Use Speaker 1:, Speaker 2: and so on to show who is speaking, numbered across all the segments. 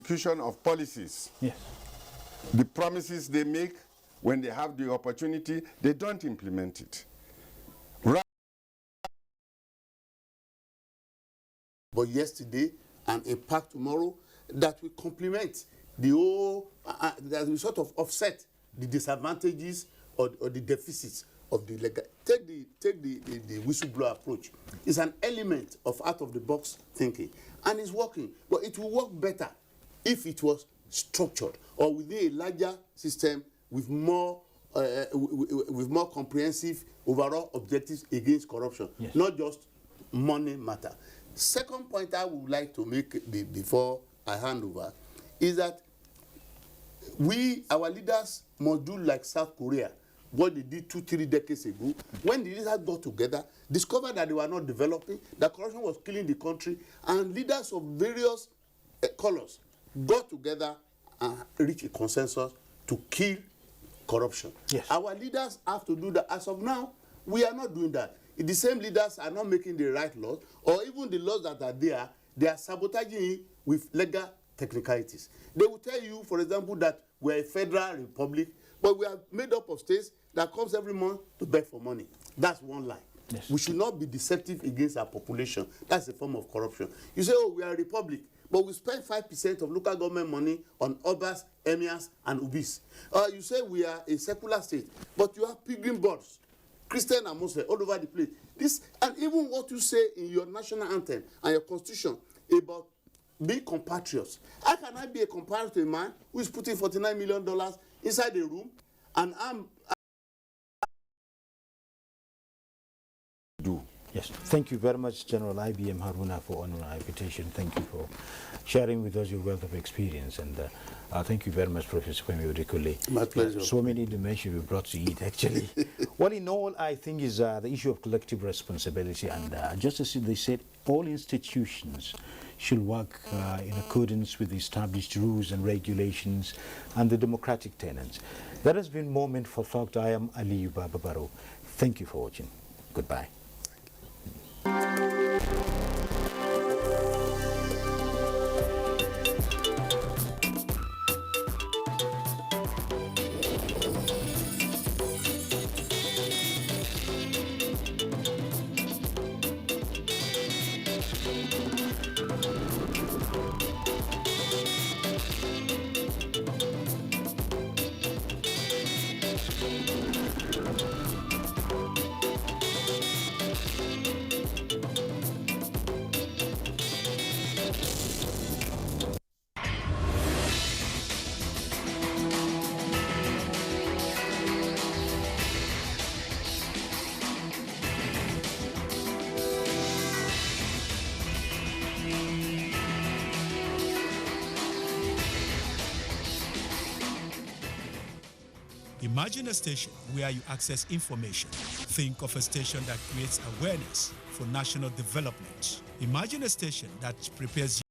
Speaker 1: execution of policies.
Speaker 2: Yes.
Speaker 1: The promises they make, when they have the opportunity, they don't implement it.
Speaker 3: But yesterday and a pact tomorrow that will complement the whole, that will sort of offset the disadvantages or the deficits of the legal. Take the whistleblower approach. It's an element of out-of-the-box thinking, and it's working. But it will work better if it was structured or within a larger system with more comprehensive overall objectives against corruption,
Speaker 2: yes.
Speaker 3: Not just money matter. Second point I would like to make before I hand over is that our leaders must do like South Korea, what they did 2-3 decades ago, when the leaders got together, discovered that they were not developing, that corruption was killing the country, and leaders of various colors got together and reached a consensus to kill corruption.
Speaker 2: Yes.
Speaker 3: Our leaders have to do that. As of now, we are not doing that. The same leaders are not making the right laws, or even the laws that are there, they are sabotaging it with legal technicalities. They will tell you, for example, that we are a federal republic, but we are made up of states that comes every month to beg for money. That's one lie.
Speaker 2: Yes.
Speaker 3: We should not be deceptive against our population. That's a form of corruption. You say, oh, we are a republic, but we spend 5% of local government money on obas, emirs, and ubis. You say we are a secular state, but you have pilgrim boards, Christian and Muslim, all over the place. This, and even what you say in your national anthem and your constitution about being compatriots. How can I be a compatriot man who is putting $49 million inside a room and
Speaker 1: do?
Speaker 2: Yes, thank you very much, General IBM Haruna, for honoring our invitation. Thank you for sharing with us your wealth of experience, and thank you very much, Professor Kwame Odekule.
Speaker 3: My pleasure.
Speaker 2: So many dimensions we brought to it, actually. Well, in all, I think is the issue of collective responsibility, and just as they said, all institutions should work in accordance with the established rules and regulations and the democratic tenets. That has been Moment for Thought. I am Aliyu Bababaro. Thank you for watching. Goodbye.
Speaker 4: Imagine a station where you access information. Think of a station that creates awareness for national development. Imagine a station that prepares you.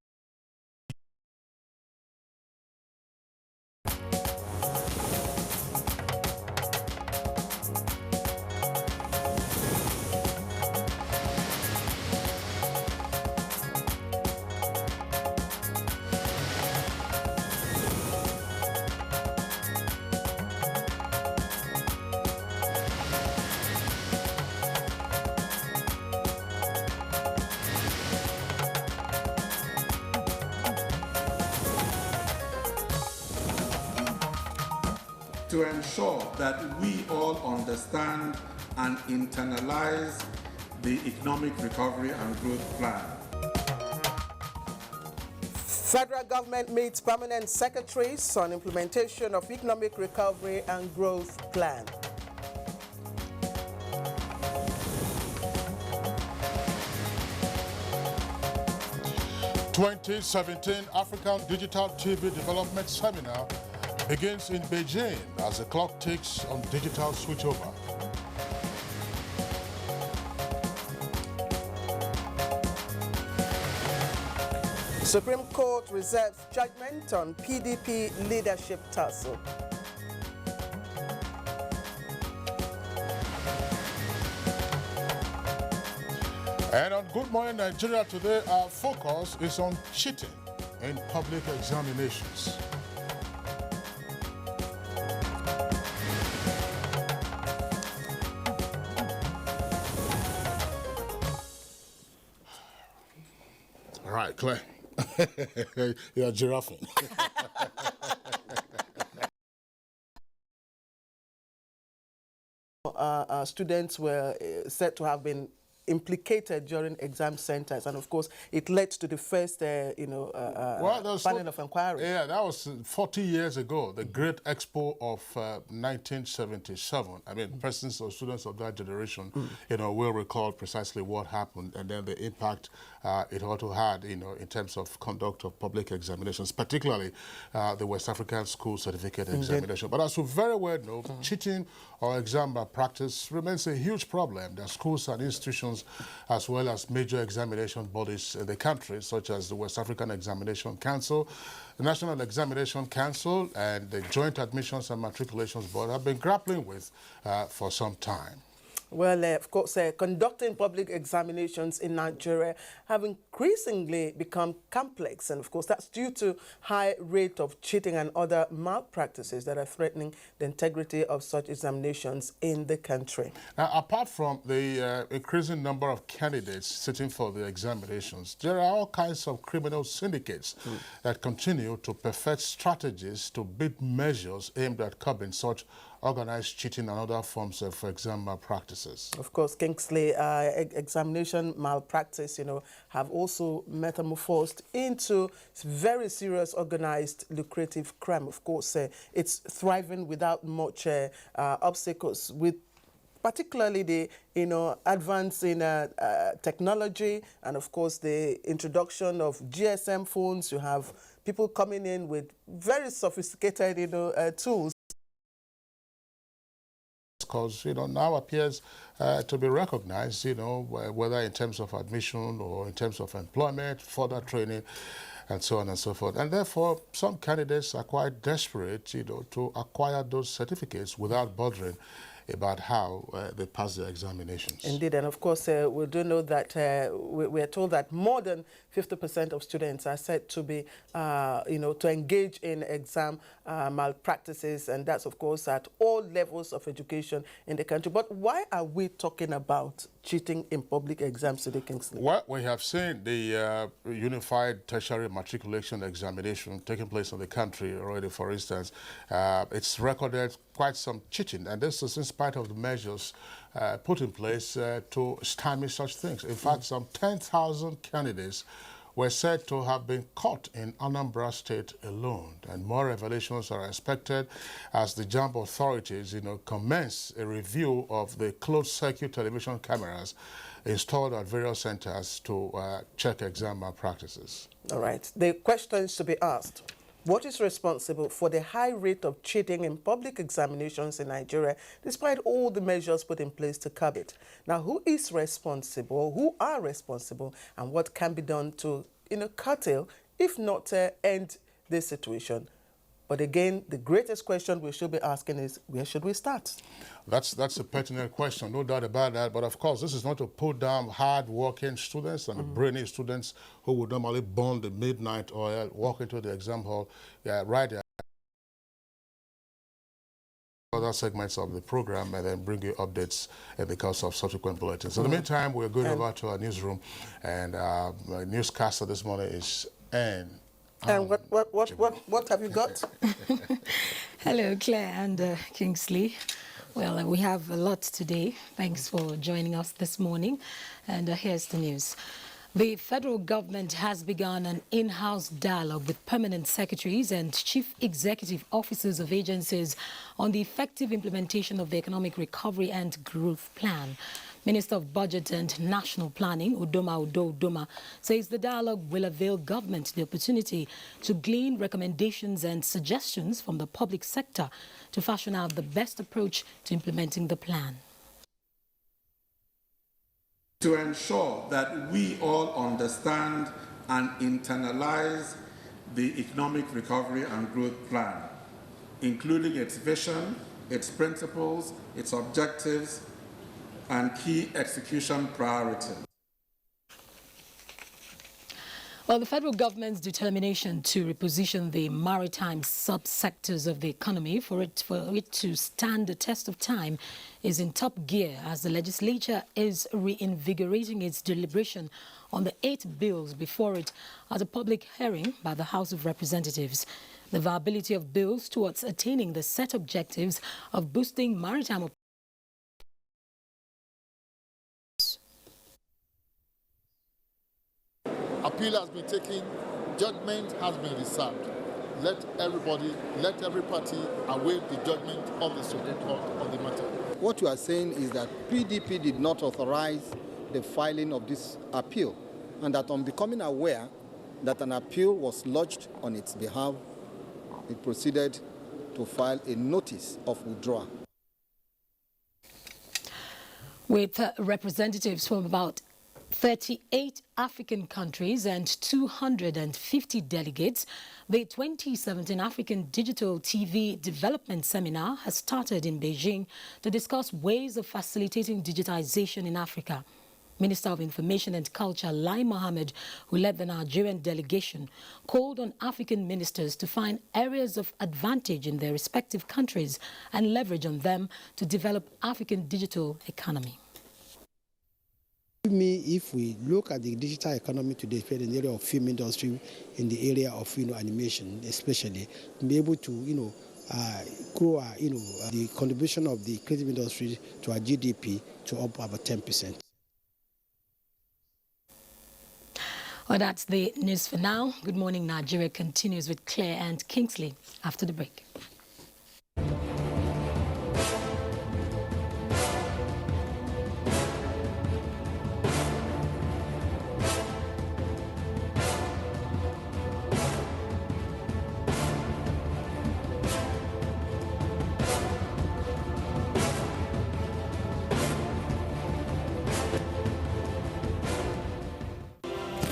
Speaker 5: to ensure that we all understand and internalize the economic recovery and growth plan.
Speaker 6: Federal government meets permanent secretaries on implementation of economic recovery and growth plan.
Speaker 7: '17 African Digital TV Development Seminar begins in Beijing as the clock ticks on digital switchover.
Speaker 6: Supreme Court reserves judgment on PDP leadership tussle.
Speaker 7: And on Good Morning Nigeria today, our focus is on cheating in public examinations. All right, Claire. You're giraffing.
Speaker 6: Students were said to have been implicated during exam centers, and of course it led to the first panel of inquiry.
Speaker 7: Yeah, that was 40 years ago, the Great Expo of 1977. I mean, persons or students of that generation, will recall precisely what happened and then the impact it also had, in terms of conduct of public examinations, particularly the West African School Certificate Examination. But as you very well know, cheating or exam malpractice remains a huge problem. There are schools and institutions as well as major examination bodies in the country, such as the West African Examination Council, the National Examination Council, and the Joint Admissions and Matriculations Board have been grappling with for some time.
Speaker 6: Well, of course, conducting public examinations in Nigeria have increasingly become complex. And of course, that's due to high rate of cheating and other malpractices that are threatening the integrity of such examinations in the country.
Speaker 7: Now, apart from the increasing number of candidates sitting for the examinations, there are all kinds of criminal syndicates that continue to perfect strategies to beat measures aimed at curbing such organized cheating and other forms of exam malpractices.
Speaker 6: Of course, Kingsley, examination malpractice, have also metamorphosed into very serious, organized, lucrative crime. Of course, it's thriving without much obstacles, with particularly the advance in technology, and of course the introduction of GSM phones. You have people coming in with very sophisticated tools.
Speaker 7: Because now appears to be recognized, whether in terms of admission or in terms of employment, further training, and so on and so forth. And therefore, some candidates are quite desperate, to acquire those certificates without bothering about how they pass their examinations.
Speaker 6: Indeed, and of course, we do know that we are told that more than 50% of students are said to be, to engage in exam malpractices, and that's, of course, at all levels of education in the country. But why are we talking about cheating in public exams today, Kingsley?
Speaker 7: Well, we have seen the Unified Tertiary Matriculation Examination taking place in the country already. For instance, it's recorded quite some cheating, and this is in spite of the measures put in place to stymie such things. In fact, some 10,000 candidates were said to have been caught in Anambra State alone, and more revelations are expected as the JAMB authorities, commence a review of the closed-circuit television cameras installed at various centers to check exam malpractices.
Speaker 6: All right. The questions to be asked: what is responsible for the high rate of cheating in public examinations in Nigeria, despite all the measures put in place to curb it? Now, who is responsible, who are responsible, and what can be done to, curtail, if not end this situation? But again, the greatest question we should be asking is, where should we start?
Speaker 7: That's a pertinent question, no doubt about that. But of course, this is not to put down hard-working students and brainy students who would normally burn the midnight oil, walk into the exam hall, right there, other segments of the program, and then bring you updates in the course of subsequent bulletins. In the meantime, we're going over to our newsroom, and our newscaster this morning is Anne.
Speaker 6: And what have you got?
Speaker 8: Hello, Claire and Kingsley. Well, we have a lot today. Thanks for joining us this morning. And here's the news. The federal government has begun an in-house dialogue with permanent secretaries and chief executive officers of agencies on the effective implementation of the Economic Recovery and Growth Plan. Minister of Budget and National Planning, Udoma, says the dialogue will avail government the opportunity to glean recommendations and suggestions from the public sector to fashion out the best approach to implementing the plan.
Speaker 5: To ensure that we all understand and internalize the Economic Recovery and Growth Plan, including its vision, its principles, its objectives, and key execution priorities.
Speaker 8: Well, the federal government's determination to reposition the maritime subsectors of the economy for it to stand the test of time is in top gear as the legislature is reinvigorating its deliberation on the 8 bills before it at a public hearing by the House of Representatives. The viability of bills towards attaining the set objectives of boosting maritime
Speaker 9: appeal has been taken, judgment has been reserved. Let every party await the judgment of the Supreme Court on the matter.
Speaker 10: What you are saying is that PDP did not authorize the filing of this appeal, and that on becoming aware that an appeal was lodged on its behalf, it proceeded to file a notice of withdrawal.
Speaker 8: With representatives from about 38 African countries and 250 delegates, the 2017 African Digital TV Development Seminar has started in Beijing to discuss ways of facilitating digitization in Africa. Minister of Information and Culture Lai Mohammed, who led the Nigerian delegation, called on African ministers to find areas of advantage in their respective countries and leverage on them to develop African digital economy.
Speaker 11: If we look at the digital economy today, in the area of film industry, in the area of animation, especially, be able to grow the contribution of the creative industry to our GDP to up about 10%.
Speaker 8: Well, that's the news for now. Good Morning Nigeria continues with Claire and Kingsley after the break.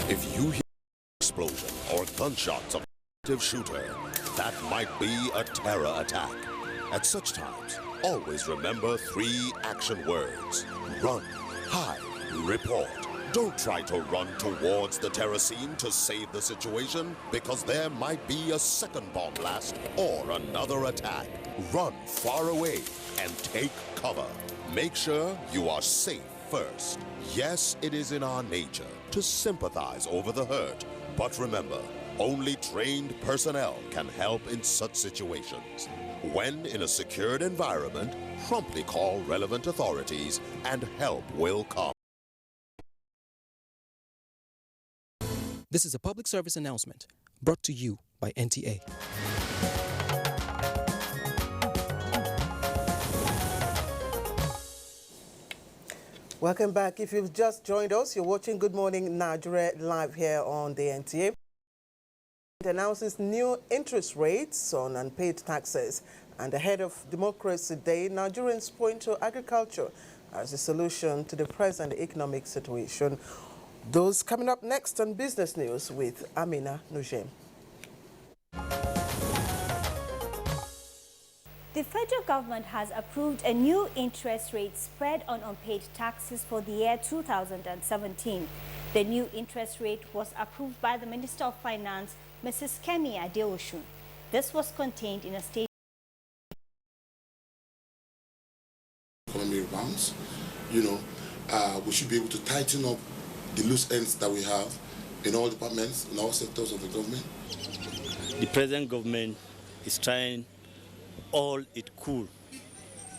Speaker 12: If you hear explosion or gunshots of an active shooter, that might be a terror attack. At such times, always remember 3 action words. Run, hide, report. Don't try to run towards the terror scene to save the situation, because there might be a second bomb blast or another attack. Run far away and take cover. Make sure you are safe first. Yes, it is in our nature to sympathize over the hurt, but remember, only trained personnel can help in such situations. When in a secured environment, promptly call relevant authorities and help will come.
Speaker 13: This is a public service announcement brought to you by NTA.
Speaker 6: Welcome back. If you've just joined us, you're watching Good Morning Nigeria live here on the NTA. It announces new interest rates on unpaid taxes, and ahead of Democracy Day, Nigerians point to agriculture as a solution to the present economic situation. Those coming up next on Business News with Amina Nujem.
Speaker 14: The federal government has approved a new interest rate spread on unpaid taxes for the year 2017. The new interest rate was approved by the Minister of Finance, Mrs. Kemi Adeosun. This was contained in a statement.
Speaker 9: Economy rebounds, we should be able to tighten up the loose ends that we have in all departments, in all sectors of the government.
Speaker 15: The present government is trying all it could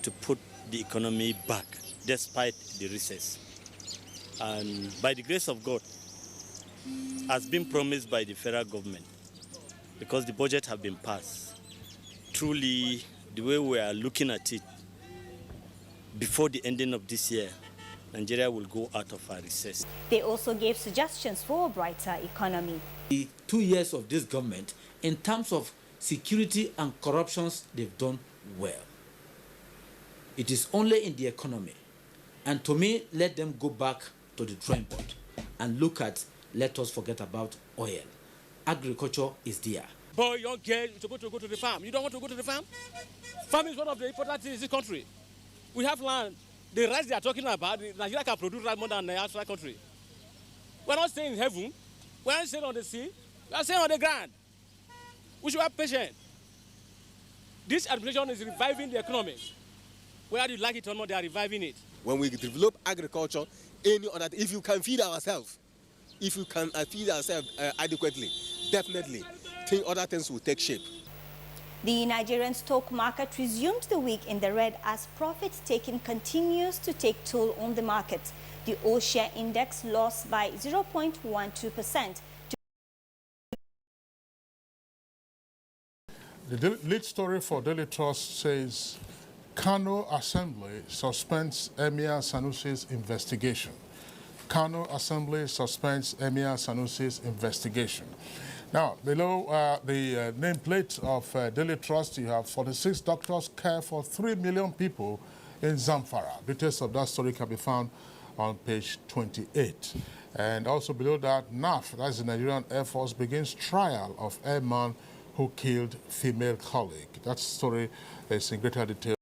Speaker 15: to put the economy back despite the recess. And by the grace of God, has been promised by the federal government, because the budget have been passed. Truly, the way we are looking at it, before the ending of this year, Nigeria will go out of our recess.
Speaker 14: They also gave suggestions for a brighter economy.
Speaker 16: The 2 years of this government, in terms of security and corruptions, they've done well. It is only in the economy. And to me, let them go back to the drawing board and look at, let us forget about oil. Agriculture is there.
Speaker 17: Boy, young girl, you're supposed to go to the farm. You don't want to go to the farm? Farming is one of the important things in this country. We have land. The rice they are talking about, Nigeria can produce rice more than the outside country. We're not staying in heaven. We aren't staying on the sea. We are staying on the ground. We should have patience. This administration is reviving the economy. Whether you like it or not, they are reviving it.
Speaker 18: When we develop agriculture, if you can feed ourselves, adequately, definitely, other things will take shape.
Speaker 14: The Nigerian stock market resumed the week in the red as profit-taking continues to take toll on the market. The all-share index lost by 0.12%.
Speaker 7: The lead story for Daily Trust says, Kano Assembly suspends Emir Sanusi's investigation. Kano Assembly suspends Emir Sanusi's investigation. Now, below the nameplate of Daily Trust, you have 46 doctors care for 3 million people in Zamfara. Details of that story can be found on page 28. And also below that, NAF, that's the Nigerian Air Force, begins trial of airman who killed female colleague. That story is in greater detail.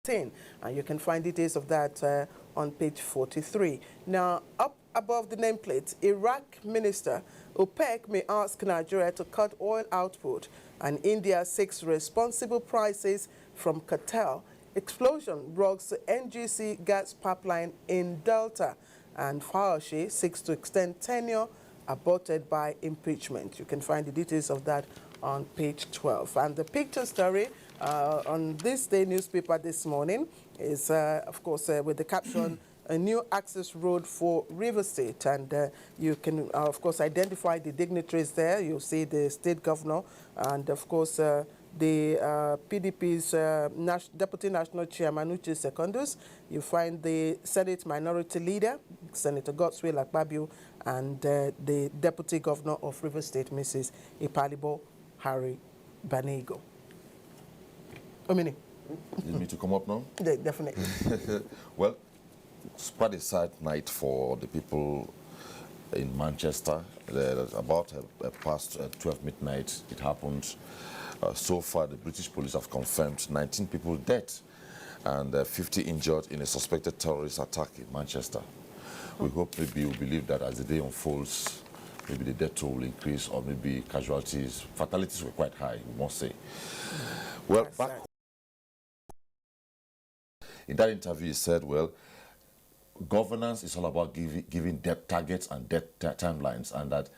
Speaker 6: And you can find details of that on page 43. Now, up above the nameplate, Iraq minister OPEC may ask Nigeria to cut oil output, and India seeks responsible prices from cartel. Explosion rocks NGC gas pipeline in Delta, and Fauci seeks to extend tenure aborted by impeachment. You can find the details of that on page 12. And the picture story on this day newspaper this morning is, of course, with the caption, a new access road for River State. And you can, of course, identify the dignitaries there. You'll see the state governor and, of course, the PDP's Deputy National Chairman, Uche Secondus. You find the Senate Minority Leader, Senator Godswill Akpabio, and the Deputy Governor of River State, Mrs. Ipalibo Harry Banego. Omini.
Speaker 19: You need me to come up now?
Speaker 6: Definitely.
Speaker 19: Well, it's quite a sad night for the people in Manchester. About past 12 midnight, it happened. So far, the British police have confirmed 19 people dead and 50 injured in a suspected terrorist attack in Manchester. We hope, maybe we believe that as the day unfolds, maybe the death toll will increase, or maybe casualties, fatalities were quite high, we must say. Well, back in that interview, he said, well, governance is all about giving debt targets and debt timelines, and that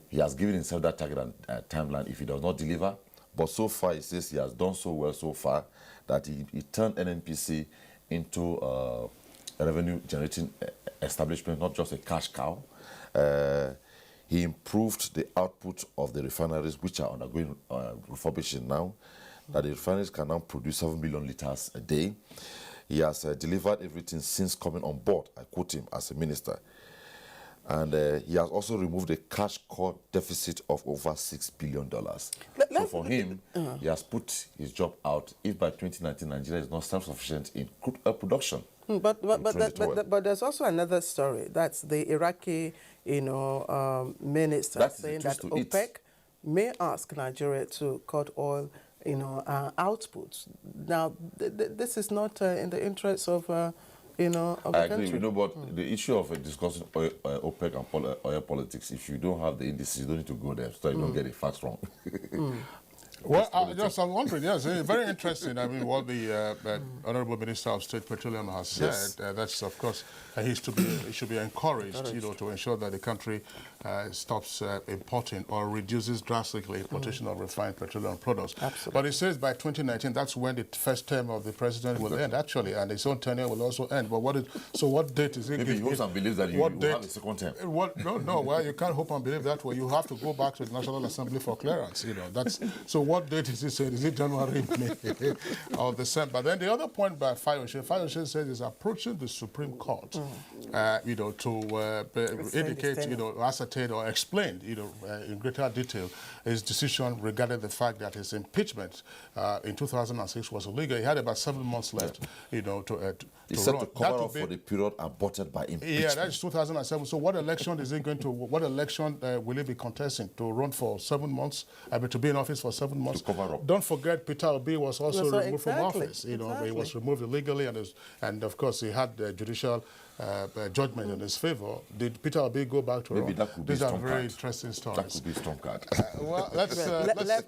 Speaker 19: he has given himself that target and timeline if he does not deliver. But so far, he says he has done so well so far that he turned NNPC into a revenue-generating establishment, not just a cash cow. He improved the output of the refineries, which are undergoing refurbishing now, that the refineries can now produce 7 million litres a day. He has delivered everything since coming on board, I quote him, as a minister. And he has also removed a cash core deficit of over $6 billion. So for him, he has put his job out if by 2019 Nigeria is not self-sufficient in crude oil production.
Speaker 6: But there's also another story. That's the Iraqi, minister saying that OPEC may ask Nigeria to cut oil, outputs. Now, this is not in the interest of, of the
Speaker 19: country.
Speaker 6: country.
Speaker 19: But the issue of discussing OPEC and oil politics, if you don't have the indices, you don't need to go there, so you don't get the facts wrong.
Speaker 7: Well, I'm wondering, yes, very interesting. I mean, what the Honorable Minister of State Petroleum has said, yes. That's, of course, he should be encouraged, to ensure that the country stops importing or reduces drastically importation of refined petroleum products.
Speaker 6: Absolutely.
Speaker 7: But it says by 2019, that's when the first term of the president will end, actually, and his own tenure will also end. But what date is it?
Speaker 19: Maybe he hopes and believes that you will have a second term.
Speaker 7: No, well, you can't hope and believe that way. You have to go back to the National Assembly for clearance, So what date is it said? Is it January, May, or December? Then the other point by Fayose says is approaching the Supreme Court, to indicate, ascertain or explain, in greater detail his decision regarding the fact that his impeachment in 2006 was illegal. He had about 7 months left, to
Speaker 19: He said to cover up for the period aborted by impeachment.
Speaker 7: Yeah, that's 2007. So what election is he going to, will he be contesting? To run for 7 months? To be in office for 7 months?
Speaker 19: To cover up.
Speaker 7: Don't forget, Peter Obi was also removed from office. He was removed illegally, and of course he had judicial judgment in his favor, did Peter Obi go back to
Speaker 19: Maybe
Speaker 7: Iran?
Speaker 19: that could be
Speaker 7: These are
Speaker 19: strong
Speaker 7: very
Speaker 19: card.
Speaker 7: interesting stories.
Speaker 19: That could be a strong card.
Speaker 7: Well, let's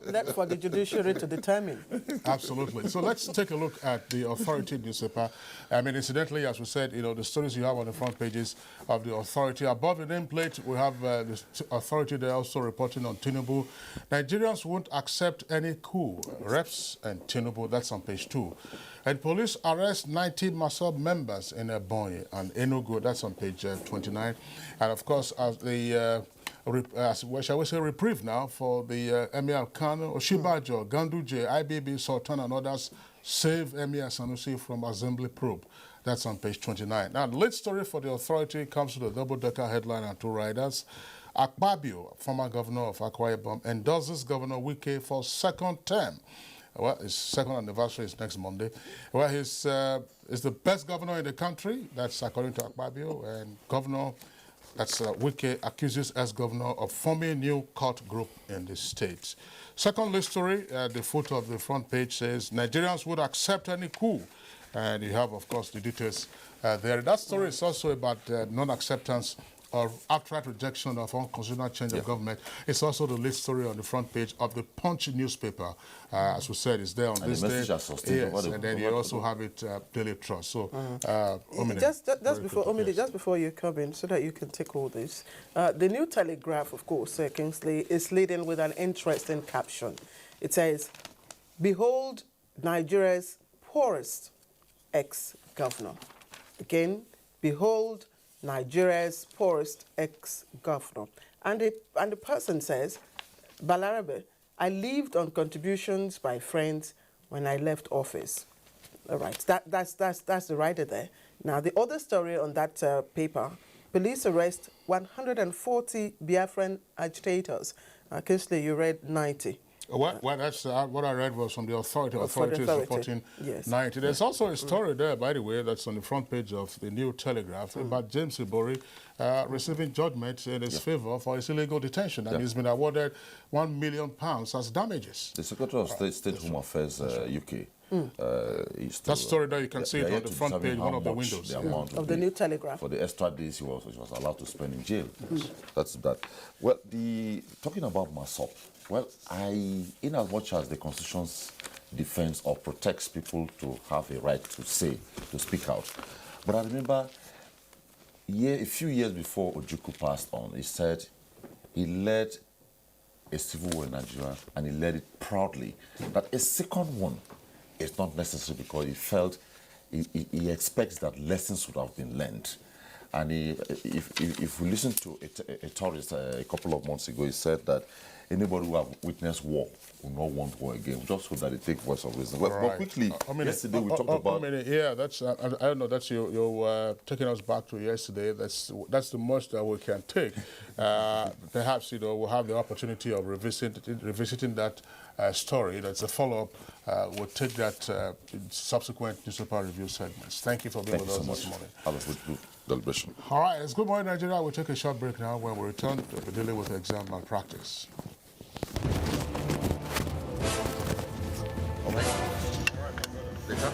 Speaker 6: let for the judiciary to determine.
Speaker 7: Absolutely. So let's take a look at the Authority newspaper. I mean, incidentally, as we said, you know, the stories you have on the front pages of the Authority. Above the nameplate, we have the Authority there also reporting on Tinubu. Nigerians won't accept any coup. Reps and Tinubu, that's on page 2. And police arrest 90 Masop members in Ebonyi and Enugu, that's on page 29. And of course, as the shall we say reprieve now for the Emir Kano, Oshibajo, Ganduje, IBB, Sultan and others save Emir Sanusi from assembly probe. That's on page 29. Now, the lead story for the Authority comes to the double-decker headline and 2 riders. Akpabio, former governor of Akwa Ibom, endorses Governor Wike for 2nd term. Well, his 2nd anniversary is next Monday. Well, he's the best governor in the country. That's according to Akpabio. And Governor, that's Wike, accuses ex-governor of forming new cult group in the state. Secondly story, the photo of the front page says, Nigerians would accept any coup. And you have, of course, the details there. That story is also about non-acceptance or outright rejection of unconstitutional change of government. It's also the lead story on the front page of the Punch newspaper. As we said, it's there on
Speaker 19: and
Speaker 7: this
Speaker 19: the
Speaker 7: day.
Speaker 19: Yes,
Speaker 7: and then you also have it Daily Trust. So, Omine,
Speaker 6: just before you come in, so that you can take all this, the New Telegraph, of course, Kingsley, is leading with an interesting caption. It says, "Behold Nigeria's poorest ex-governor." Again, behold Nigeria's poorest ex-governor. And the person says, Balarabe, I lived on contributions by friends when I left office. All right, that's the writer there. Now, the other story on that paper, police arrest 140 Biafran agitators. Kingsley, you read 90.
Speaker 7: Well, that's what I read was from the Authority. Authority is reporting 90. There's also a story there, by the way, that's on the front page of the New Telegraph about James Ibori receiving judgment in his favor for his illegal detention, and he's been awarded £1 million as damages.
Speaker 19: The Secretary of State Home Affairs, UK.
Speaker 7: That story there, you can see it on the front page, one of the windows.
Speaker 19: The amount
Speaker 6: of the New Telegraph.
Speaker 19: For the extra days he was allowed to spend in jail. That's that. Well, talking about Masop, well, in as much as the Constitution's defends or protects people to have a right to speak out, but I remember a few years before Ojukwu passed on, he said he led a civil war in Nigeria and he led it proudly. That a second one is not necessary because he felt he expects that lessons would have been learned. And if we listen to a tourist a couple of months ago, he said that anybody who have witnessed war will not want war again. Just so that they take voice of reason. Well,
Speaker 7: right.
Speaker 19: But quickly, yesterday we talked about...
Speaker 7: yeah, that's, I don't know, that's you're taking us back to yesterday. That's the most that we can take. Perhaps, we'll have the opportunity of revisiting that story. That's a follow-up. We'll take that in subsequent newspaper review segments. Thank you for being with us this morning.
Speaker 19: Have a good deliberation.
Speaker 7: All right, it's Good Morning Nigeria. We'll take a short break now. When we return, we're dealing with exam malpractice.
Speaker 19: All right. Later.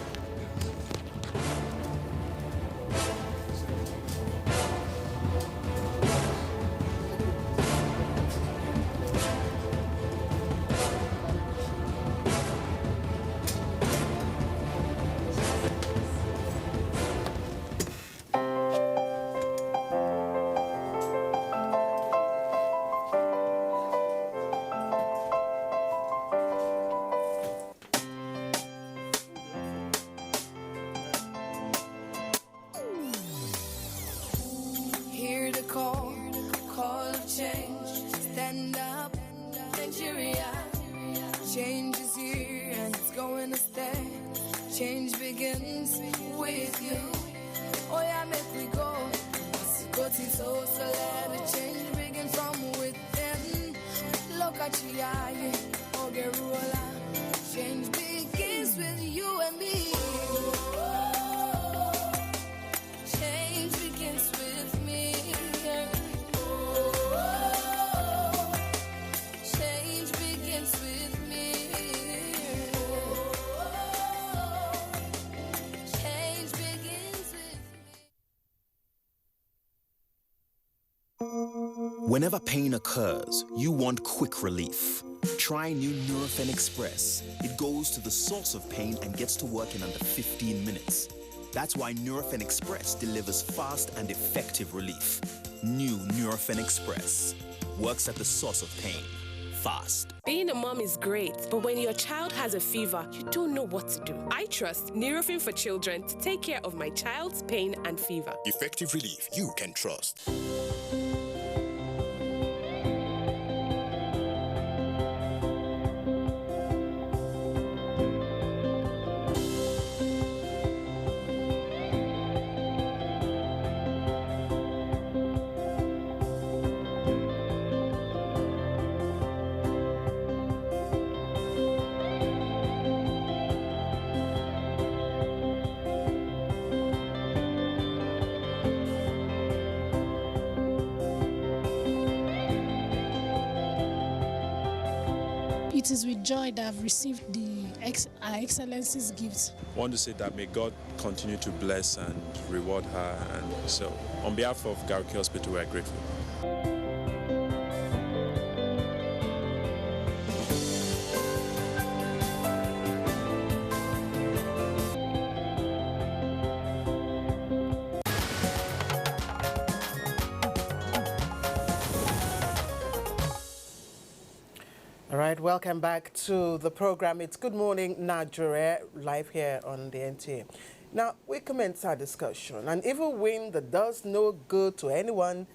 Speaker 20: Whenever pain occurs, you want quick relief. Try new Nurofen Express. It goes to the source of pain and gets to work in under 15 minutes. That's why Nurofen Express delivers fast and effective relief. New Nurofen Express works at the source of pain. Fast.
Speaker 21: Being a mom is great, but when your child has a fever, you don't know what to do. I trust Nurofen for Children to take care of my child's pain and fever.
Speaker 22: Effective relief you can trust.
Speaker 23: It is with joy that I've received Our Excellency's gifts.
Speaker 24: I want to say that may God continue to bless and reward her. And so, on behalf of Garki Hospital, we are grateful.
Speaker 6: All right, welcome back to the program. It's Good Morning Nigeria, live here on the NTA. Now, we commence our discussion. An evil wind that does no good to anyone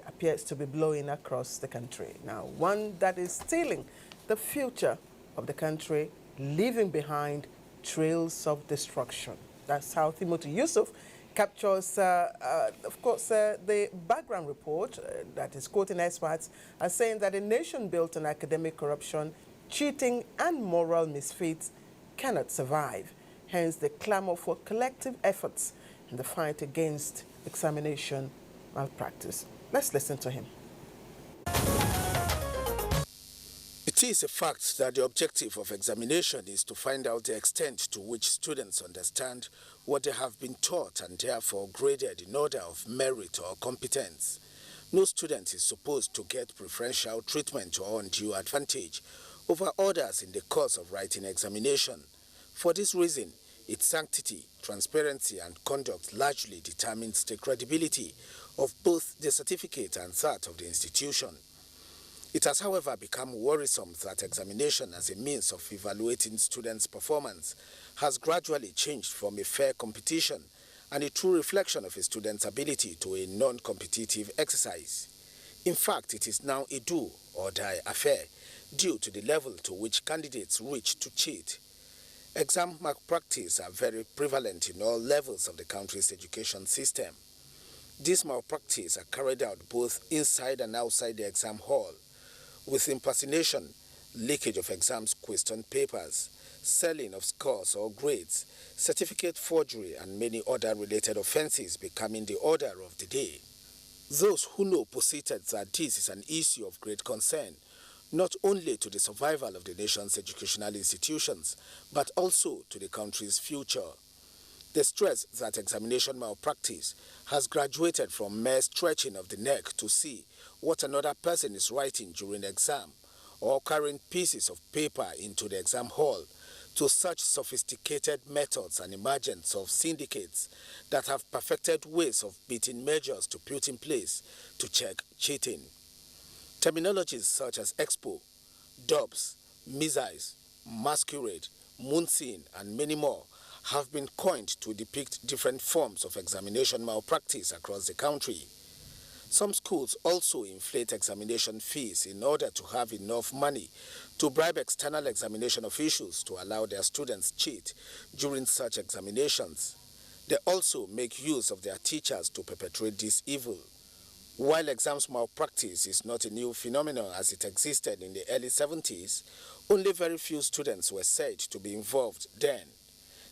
Speaker 6: appears to be blowing across the country. Now, one that is stealing the future of the country, leaving behind trails of destruction. That's how Timothy Yusuf captures, of course, the background report that is quoting experts as saying that a nation built on academic corruption, cheating, and moral misfits cannot survive. Hence, the clamor for collective efforts in the fight against examination malpractice. Let's listen to him.
Speaker 25: It is a fact that the objective of examination is to find out the extent to which students understand what they have been taught and therefore graded in order of merit or competence. No student is supposed to get preferential treatment or undue advantage over others in the course of writing examination. For this reason, its sanctity, transparency, and conduct largely determines the credibility of both the certificate and that of the institution. It has, however, become worrisome that examination as a means of evaluating students' performance has gradually changed from a fair competition and a true reflection of a student's ability to a non-competitive exercise. In fact, it is now a do-or-die affair due to the level to which candidates reach to cheat. Exam malpractice are very prevalent in all levels of the country's education system. These malpractice are carried out both inside and outside the exam hall, with impersonation, leakage of exams question papers, selling of scores or grades, certificate forgery, and many other related offenses becoming the order of the day. Those who know posited that this is an issue of great concern, not only to the survival of the nation's educational institutions, but also to the country's future. They stress that examination malpractice has graduated from mere stretching of the neck to see what another person is writing during the exam, or carrying pieces of paper into the exam hall, to such sophisticated methods and emergence of syndicates that have perfected ways of beating measures to put in place to check cheating. Terminologies such as expo, dubs, missiles, masquerade, moon scene, and many more have been coined to depict different forms of examination malpractice across the country. Some schools also inflate examination fees in order to have enough money to bribe external examination officials to allow their students cheat during such examinations. They also make use of their teachers to perpetrate this evil. While exams malpractice is not a new phenomenon as it existed in the early 70s, only very few students were said to be involved then.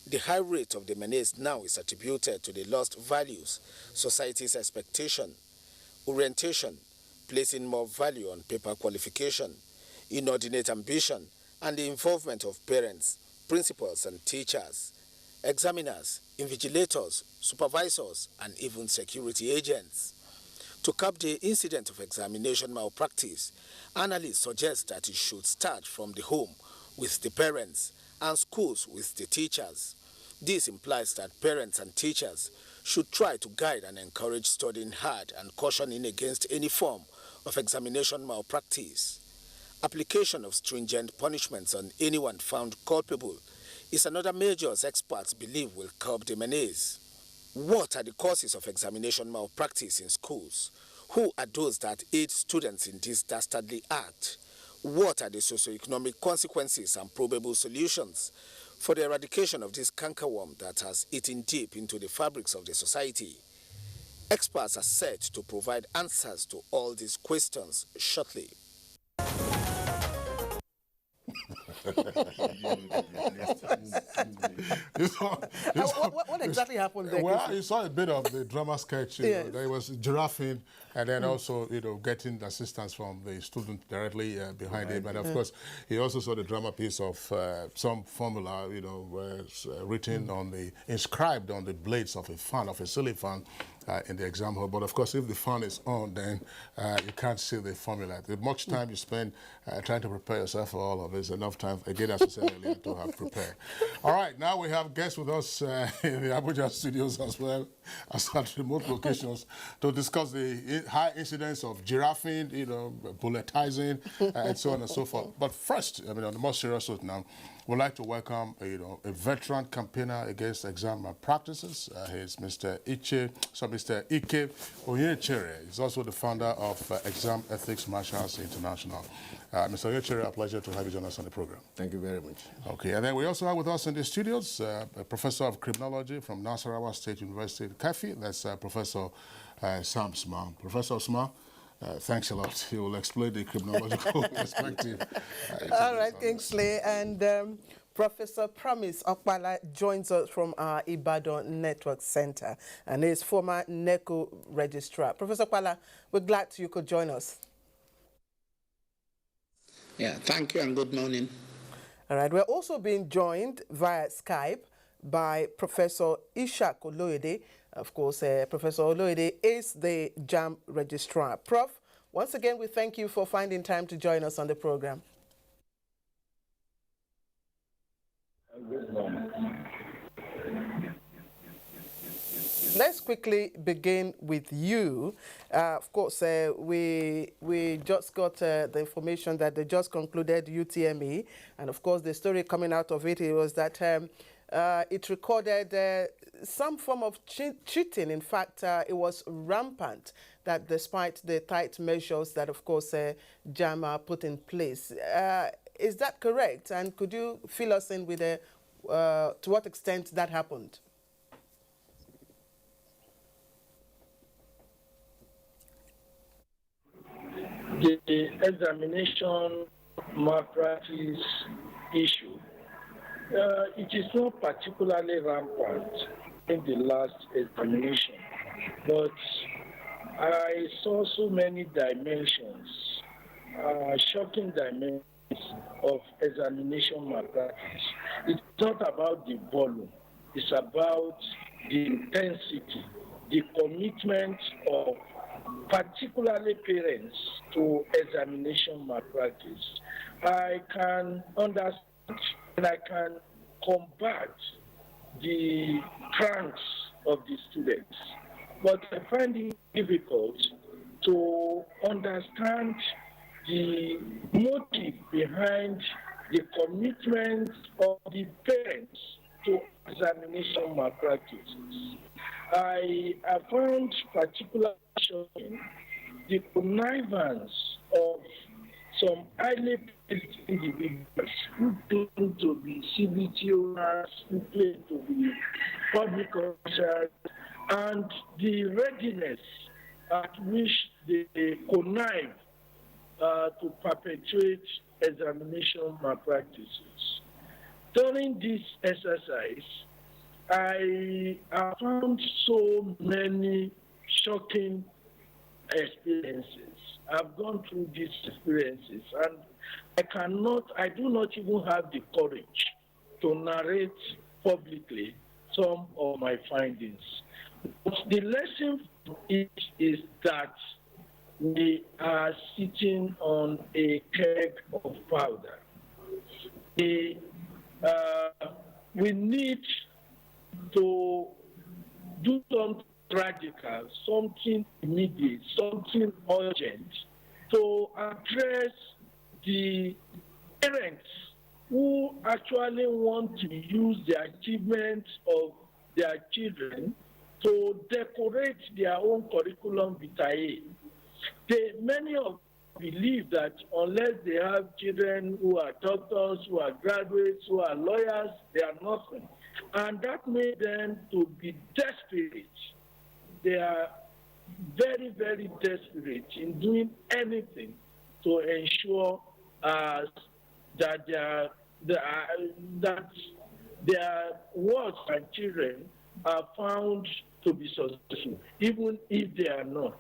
Speaker 25: The high rate of the menace now is attributed to the lost values, society's expectation, orientation, placing more value on paper qualification, inordinate ambition, and the involvement of parents, principals, and teachers, examiners, invigilators, supervisors, and even security agents. To curb the incident of examination malpractice, analysts suggest that it should start from the home with the parents and schools with the teachers. This implies that parents and teachers should try to guide and encourage studying hard and cautioning against any form of examination malpractice. Application of stringent punishments on anyone found culpable is another measure experts believe will curb the menace. What are the causes of examination malpractice in schools? Who are those that aid students in this dastardly act? What are the socioeconomic consequences and probable solutions for the eradication of this cankerworm that has eaten deep into the fabrics of the society? Experts are set to provide answers to all these questions shortly.
Speaker 6: What exactly happened there?
Speaker 7: Well, you saw a bit of the drama sketch.
Speaker 6: Yes.
Speaker 7: There was giraffing, and then also, getting assistance from the student directly behind him. And of course, he also saw the drama piece of some formula, written inscribed on the blades of a fan, of a ceiling fan, in the exam hall. But of course, if the fan is on, then you can't see the formula. The much time you spend trying to prepare yourself for all of this, enough time, again, as I said earlier, to have prepared. All right, now we have guests with us in the Abuja studios as well as at remote locations to discuss the high incidence of giraffing, bulletizing, and so on and so forth. But first, on the more serious note now, we'd like to welcome, a veteran campaigner against exam malpractices. He's Mr. Ike Onyechere. He's also the founder of Exam Ethics Marshals International. Mr. Onyechere, a pleasure to have you join us on the program.
Speaker 1: Thank you very much.
Speaker 7: Okay, and then we also have with us in the studios a professor of criminology from Nasarawa State University, Kefi. That's Professor Sam Small. Professor Small, thanks a lot. He will explain the criminological perspective.
Speaker 6: All right, Kingsley. And Professor Promise Okpala joins us from our Ibadan Network Center and is former NECO registrar. Professor Okpala, we're glad you could join us.
Speaker 2: Yeah, thank you and good morning.
Speaker 6: All right, we're also being joined via Skype by Professor Ishak Oloyede. Of course, Professor Oloyede is the JAMB registrar. Prof, once again, we thank you for finding time to join us on the program.
Speaker 2: Good morning.
Speaker 6: Let's quickly begin with you. Of course, we just got the information that they just concluded UTME, and of course, the story coming out of it was that it recorded some form of cheating. In fact, it was rampant, that despite the tight measures that, of course, JAMA put in place. Is that correct? And could you fill us in with to what extent that happened?
Speaker 3: The examination malpractice issue, it is not particularly rampant in the last examination, but I saw so many dimensions, shocking dimensions of examination malpractice. It's not about the volume, it's about the intensity, the commitment of particularly parents to examination malpractice. I can understand and I can combat the pranks of the students, but I find it difficult to understand the motive behind the commitment of the parents to examination malpractices. I found particularly shocking the connivance of some highly paid individuals who claim to be CBT owners, who claim to be public officials, and the readiness at which they connive to perpetuate examination malpractices. During this exercise, I found so many shocking experiences. I've gone through these experiences, and I do not even have the courage to narrate publicly some of my findings. But the lesson it is that we are sitting on a keg of powder. We need to do something radical, something immediate, something urgent to address the parents who actually want to use the achievements of their children to decorate their own curriculum vitae. Many of them believe that unless they have children who are doctors, who are graduates, who are lawyers, they are nothing. And that made them to be desperate. They are very, very desperate in doing anything to ensure that their wards and children are found to be successful, even if they are not.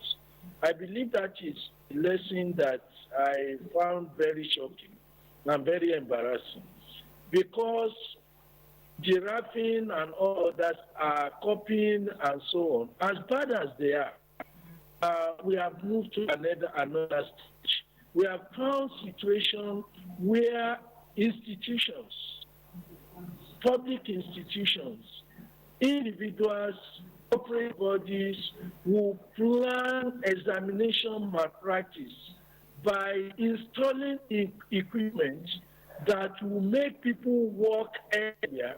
Speaker 3: I believe that is a lesson that I found very shocking and very embarrassing, because giraffing and all others are copying and so on. As bad as they are, we have moved to another stage. We have found situations where institutions, public institutions, individuals, corporate bodies will plan examination malpractice by installing equipment that will make people work anywhere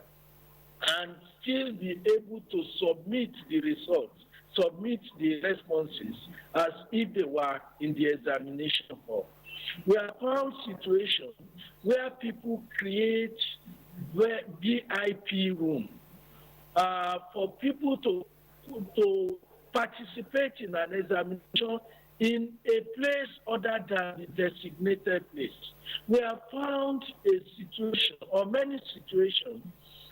Speaker 3: and still be able to submit the results, submit the responses as if they were in the examination hall. We have found situations where people create VIP room for people to participate in an examination in a place other than the designated place. We have found a situation, or many situations,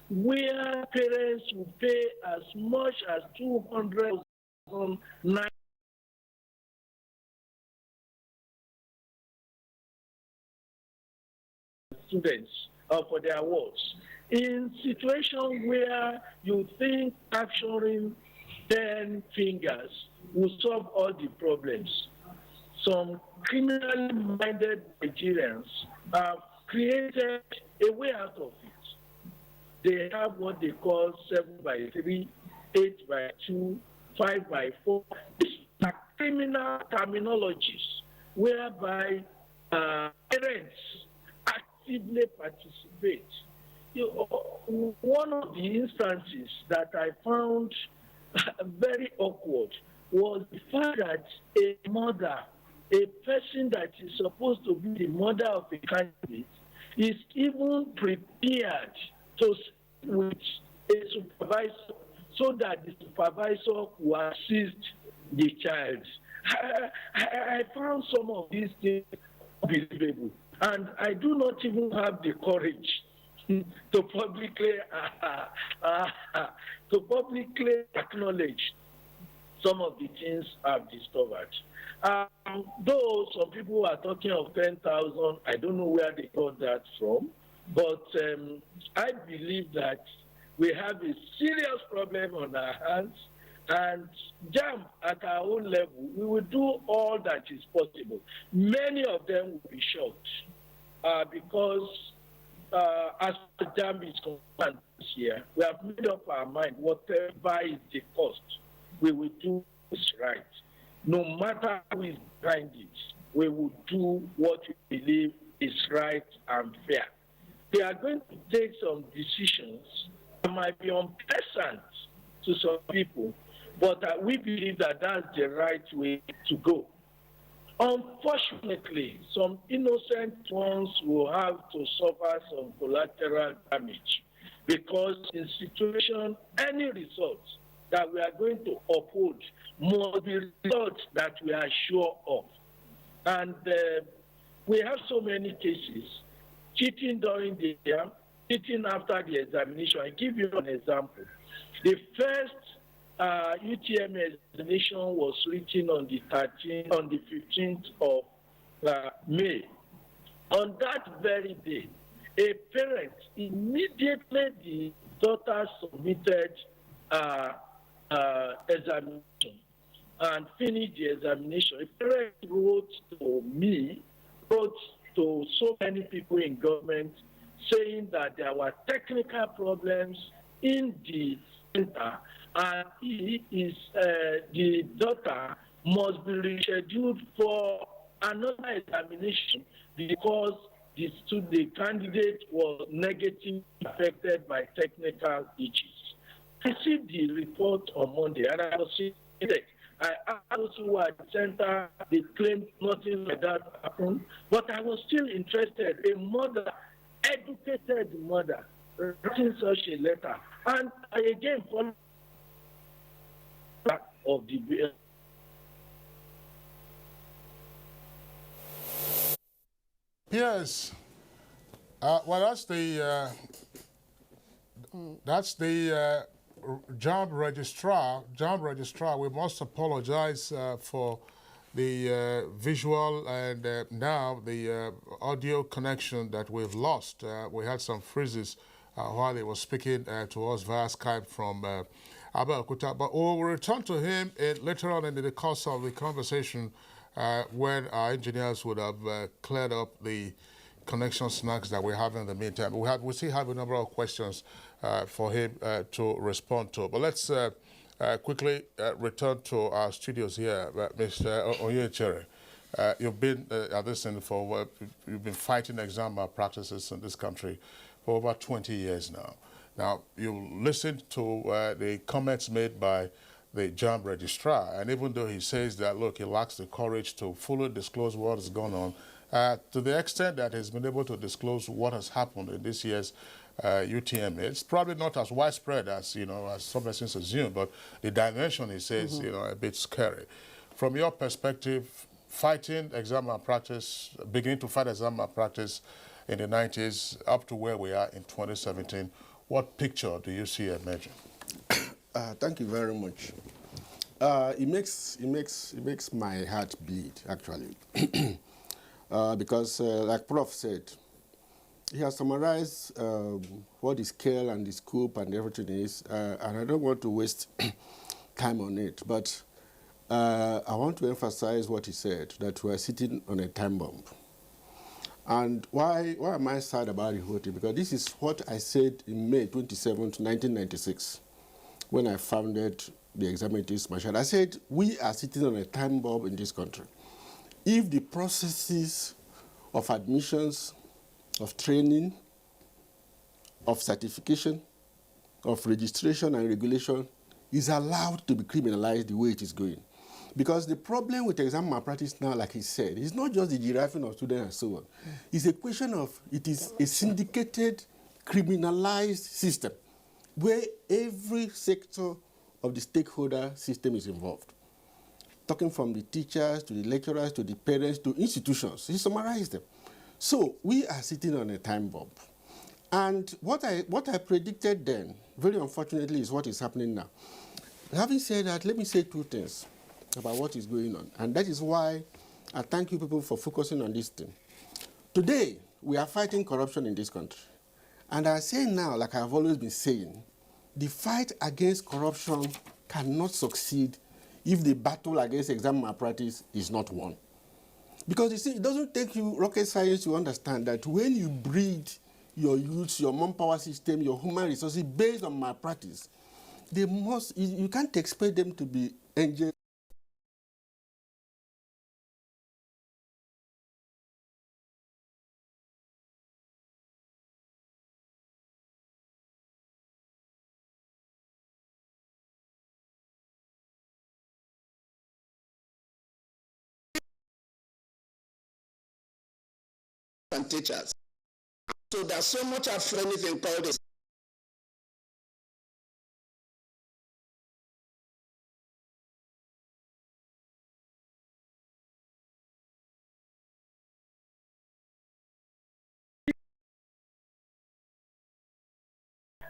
Speaker 3: where parents will pay as much as 200,000 students for their awards. In situations where you think capturing 10 fingers will solve all the problems, some criminally minded Nigerians have created a way out of it. They have what they call 7x3, 8x2, 5x4. These are criminal terminologies whereby parents actively participate. One of the instances that I found very awkward was the fact that a mother, a person that is supposed to be the mother of a candidate, is even prepared to sit with a supervisor so that the supervisor will assist the child. I found some of these things unbelievable, and I do not even have the courage to publicly acknowledge some of the things I've discovered. Though some people are talking of 10,000, I don't know where they got that from, but I believe that we have a serious problem on our hands, and jam at our own level, we will do all that is possible. Many of them will be shocked because as jam is concerned this year, we have made up our mind, whatever is the cost, we will do this right. No matter who is behind it, we will do what we believe is right and fair. We are going to take some decisions that might be unpleasant to some people, but we believe that that's the right way to go. Unfortunately, some innocent ones will have to suffer some collateral damage, because in situation, any results that we are going to uphold must be results that we are sure of. And we have so many cases: cheating during the exam, cheating after the examination. I give you an example. The first UTM examination was written on the 15th of May. On that very day, a parent, immediately the daughter submitted examination. and finished the examination. A parent wrote to me, wrote to so many people in government, saying that there were technical problems in the center, and the daughter must be rescheduled for another examination because the candidate was negatively affected by technical issues. I received the report on Monday, and I was seated. I asked those who were at the center, they claimed nothing like that happened, but I was still interested. A mother, educated mother, writing such a letter, and I again followed of the
Speaker 7: Yes. Well, that's the job registrar. Job registrar, we must apologize for the visual and now the audio connection that we've lost. We had some freezes while he was speaking to us via Skype from Abuja. But we'll return to him later on in the course of the conversation when our engineers would have cleared up the connection snags that we have in the meantime. We still have a number of questions for him to respond to. But let's quickly return to our studios here. Mr. Onyechere, you've been at this end for, you've been fighting exam malpractices in this country for over 20 years now. Now, you listened to the comments made by the JAMB registrar, and even though he says that, look, he lacks the courage to fully disclose what has gone on, to the extent that he's been able to disclose what has happened in this year's UTM, it's probably not as widespread as, as some persons assume, but the dimension, he says, a bit scary. From your perspective, fighting exam malpractice, beginning to fight exam malpractice in the 90s up to where we are in 2017, what picture do you see emerging?
Speaker 1: Thank you very much. It makes my heart bleed, actually, because, like Prof said, he has summarized what the scale and the scope and everything is, and I don't want to waste time on it, but I want to emphasize what he said, that we are sitting on a time bomb. And why am I sad about the whole thing? Because this is what I said in May 27, 1996, when I founded the Examiners Machine. I said, we are sitting on a time bomb in this country. If the processes of admissions, of training, of certification, of registration and regulation is allowed to be criminalized the way it is going. Because the problem with exam malpractice now, like he said, is not just the giraffing of students and so on. It's a question of, it is a syndicated, criminalized system where every sector of the stakeholder system is involved. Talking from the teachers, to the lecturers, to the parents, to institutions. He summarized them. So we are sitting on a time bomb. And what I predicted then, very unfortunately, is what is happening now. Having said that, let me say two things about what is going on. And that is why I thank you people for focusing on this thing. Today, we are fighting corruption in this country. And I say now, like I've always been saying, the fight against corruption cannot succeed if the battle against exam malpractice is not won. Because you see, it doesn't take you rocket science to understand that when you breed your youth, your manpower system, your human resources based on malpractice, you can't expect them to be angels.
Speaker 4: And teachers. So there's so much of anything called this.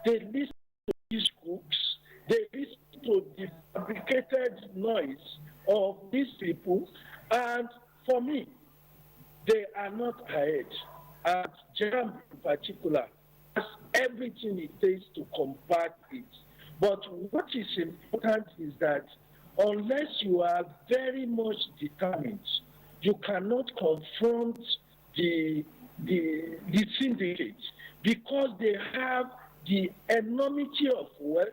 Speaker 3: They listen to these groups, they listen to the fabricated noise of these people, and for me, they are not ahead. And JAMB in particular has everything it takes to combat it. But what is important is that unless you are very much determined, you cannot confront the syndicates because they have the enormity of wealth,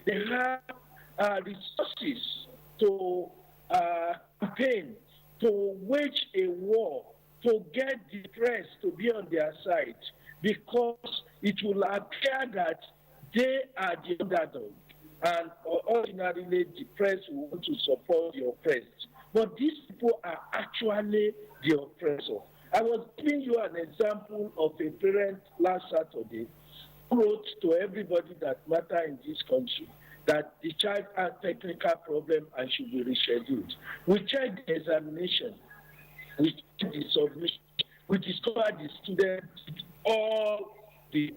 Speaker 3: they have resources to campaign, to wage a war, to get the press to be on their side, because it will appear that they are the underdog, and ordinarily the press will want to support the oppressed. But these people are actually the oppressor. I was giving you an example of a parent last Saturday who wrote to everybody that matter in this country that the child has technical problem and should be rescheduled. We checked the examination, we checked the submission, we discovered the student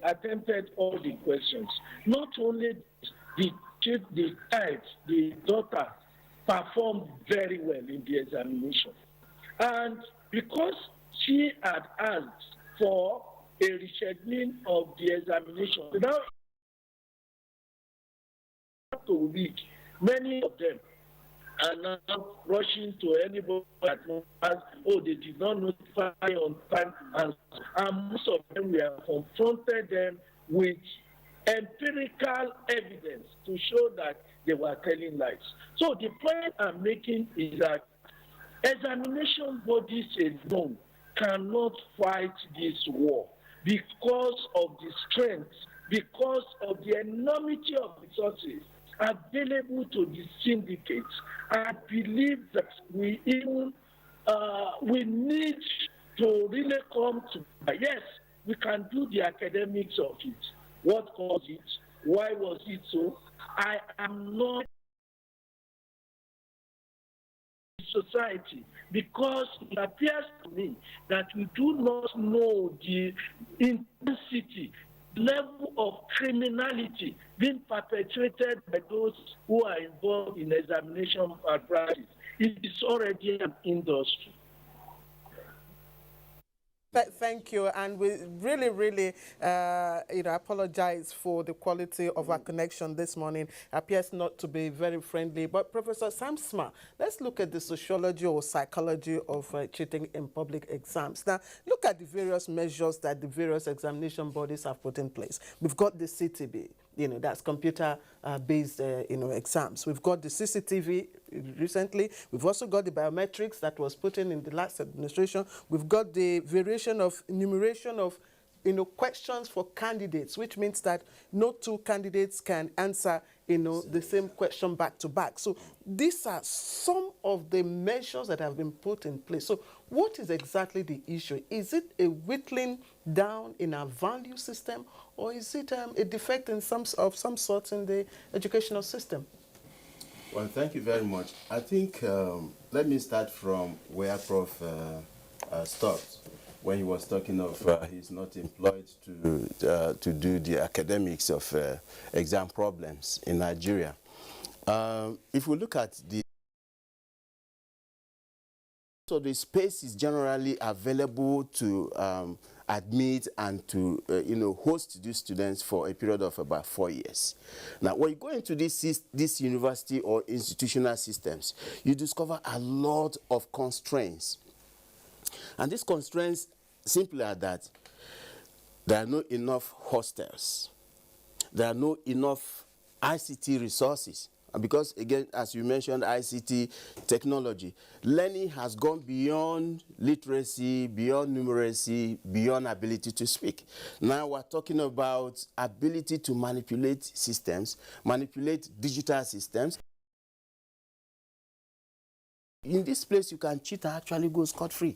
Speaker 3: attempted all the questions. Not only the child, the daughter performed very well in the examination. And because she had asked for a rescheduling of the examination, now to read, many of them are now rushing to anybody that knows, oh, they did not notify on time, and most of them, we have confronted them with empirical evidence to show that they were telling lies. So the point I'm making is that examination bodies alone cannot fight this war because of the strength, because of the enormity of resources available to the syndicates. I believe that we even we need to really come to, yes, we can do the academics of it. What caused it? Why was it so? I am not society, because it appears to me that we do not know the intensity, level of criminality being perpetrated by those who are involved in examination malpractice. It is already an industry.
Speaker 6: Thank you, and we really, apologize for the quality of our connection this morning. Appears not to be very friendly. But Professor Samsma, let's look at the sociology or psychology of cheating in public exams. Now, look at the various measures that the various examination bodies have put in place. We've got the CTB, that's computer-based, exams. We've got the CCTV recently. We've also got the biometrics that was put in the last administration. We've got the variation of enumeration of, questions for candidates, which means that no two candidates can answer, the same question back to back. So these are some of the measures that have been put in place. So what is exactly the issue? Is it a whittling down in our value system, or is it a defect in some sort in the educational system?
Speaker 5: Well, thank you very much. I think let me start from where Prof stopped when he was talking of he's not employed to do the academics of exam problems in Nigeria. If we look at so the space is generally available to admit and to host these students for a period of about 4 years. Now, when you go into this university or institutional systems, you discover a lot of constraints. And these constraints simply are that there are not enough hostels. There are not enough ICT resources. Because, again, as you mentioned, ICT technology, learning has gone beyond literacy, beyond numeracy, beyond ability to speak. Now we're talking about ability to manipulate systems, manipulate digital systems. In this place, you can cheat and actually go scot-free.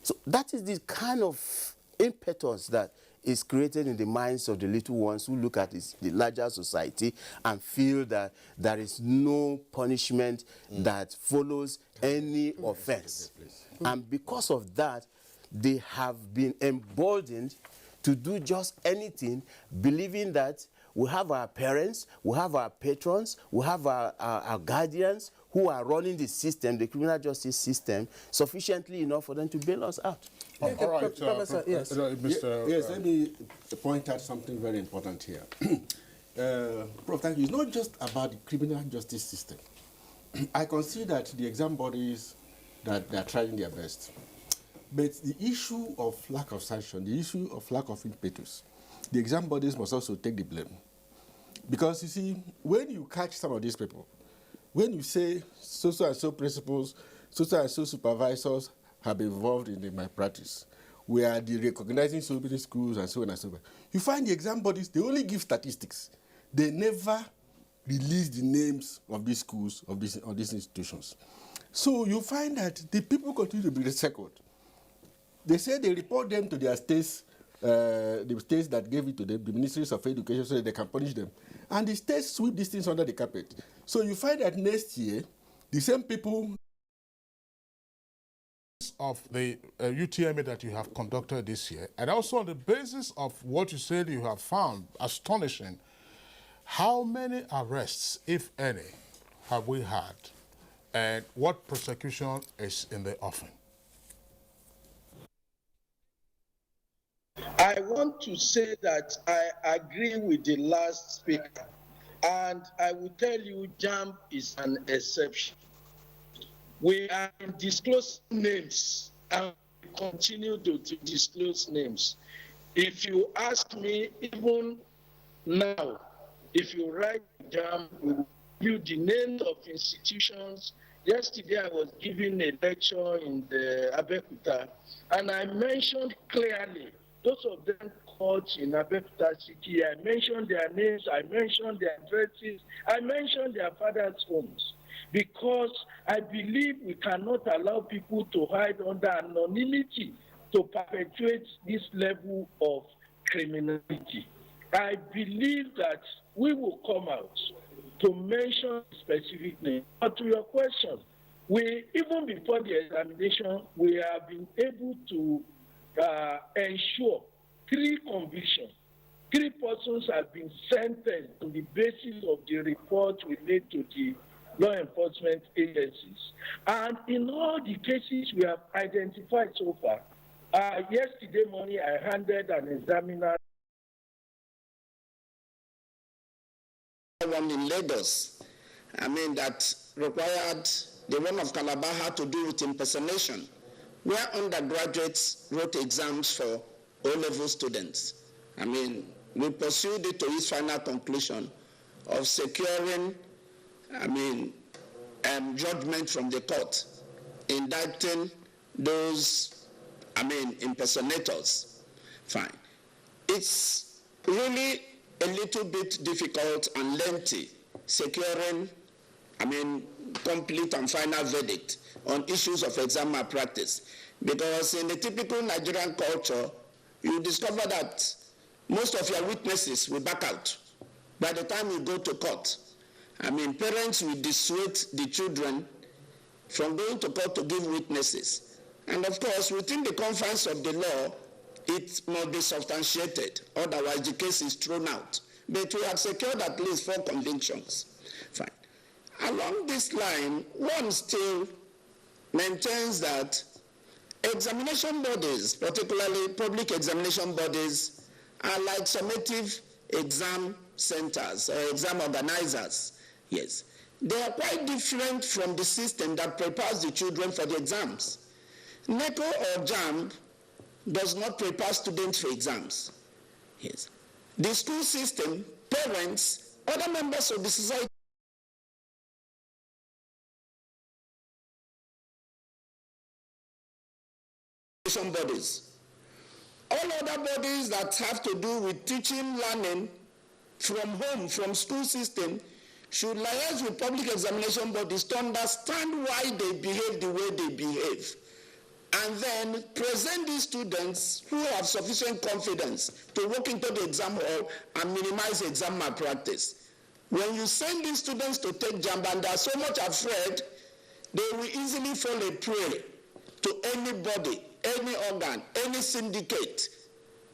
Speaker 5: So that is the kind of impetus that is created in the minds of the little ones who look at the larger society and feel that there is no punishment that follows any offense. And because of that, they have been emboldened to do just anything, believing that we have our parents, we have our patrons, we have our guardians who are running the system, the criminal justice system, sufficiently enough for them to bail us out.
Speaker 1: All right,
Speaker 6: Professor, yes.
Speaker 1: Mr. Yes, let me point out something very important here. Prof, thank you. It's not just about the criminal justice system. I consider that the exam bodies that they are trying their best. But the issue of lack of sanction, the issue of lack of impetus, the exam bodies must also take the blame. Because you see, when you catch some of these people, when you say so and so principals, so and so supervisors have been involved in the malpractice, we are recognizing so many schools and so on and so forth, you find the exam bodies, they only give statistics. They never release the names of these schools, of these institutions. So you find that the people continue to be recycled. They say they report them to their states, the states that gave it to them, the ministries of education, so that they can punish them. And the states sweep these things under the carpet. So you find that next year, the same people
Speaker 7: of the UTMA that you have conducted this year, and also on the basis of what you said you have found astonishing, how many arrests, if any, have we had, and what prosecution is in the offing?
Speaker 3: I want to say that I agree with the last speaker, and I will tell you JAMB is an exception. We are disclosing names and we continue to disclose names. If you ask me, even now, if you write JAMB, we will give you the names of institutions. Yesterday, I was giving a lecture in the Abuja, and I mentioned clearly those of them caught in Abuja City. I mentioned their names, I mentioned their addresses, I mentioned their fathers' homes, because I believe we cannot allow people to hide under anonymity to perpetuate this level of criminality. I believe that we will come out to mention specific names. But to your question, even before the examination, we have been able to ensure 3 convictions. 3 persons have been sentenced on the basis of the report we made to the law enforcement agencies. And in all the cases we have identified so far, yesterday morning I handed an examiner
Speaker 4: one in Lagos, that required, the one of Calabar had to do with impersonation, where undergraduates wrote exams for O-level students. We pursued it to its final conclusion of securing, judgment from the court, indicting those, impersonators. Fine. It's really a little bit difficult and lengthy securing, complete and final verdict on issues of exam malpractice. Because in the typical Nigerian culture, you discover that most of your witnesses will back out by the time you go to court. Parents will dissuade the children from going to court to give witnesses. And of course, within the confines of the law, it must be substantiated, otherwise the case is thrown out. But we have secured at least 4 convictions. Fine. Along this line, one still maintains that examination bodies, particularly public examination bodies, are like summative exam centers or exam organizers. Yes. They are quite different from the system that prepares the children for the exams. NECO or JAMB does not prepare students for exams. Yes. The school system, parents, other members of the society bodies. All other bodies that have to do with teaching, learning from home, from school system, should liaise with public examination bodies to understand why they behave the way they behave, and then present these students who have sufficient confidence to walk into the exam hall and minimize exam malpractice. When you send these students to take JAMB and they are so much afraid, they will easily fall a prey to anybody, any organ, any syndicate.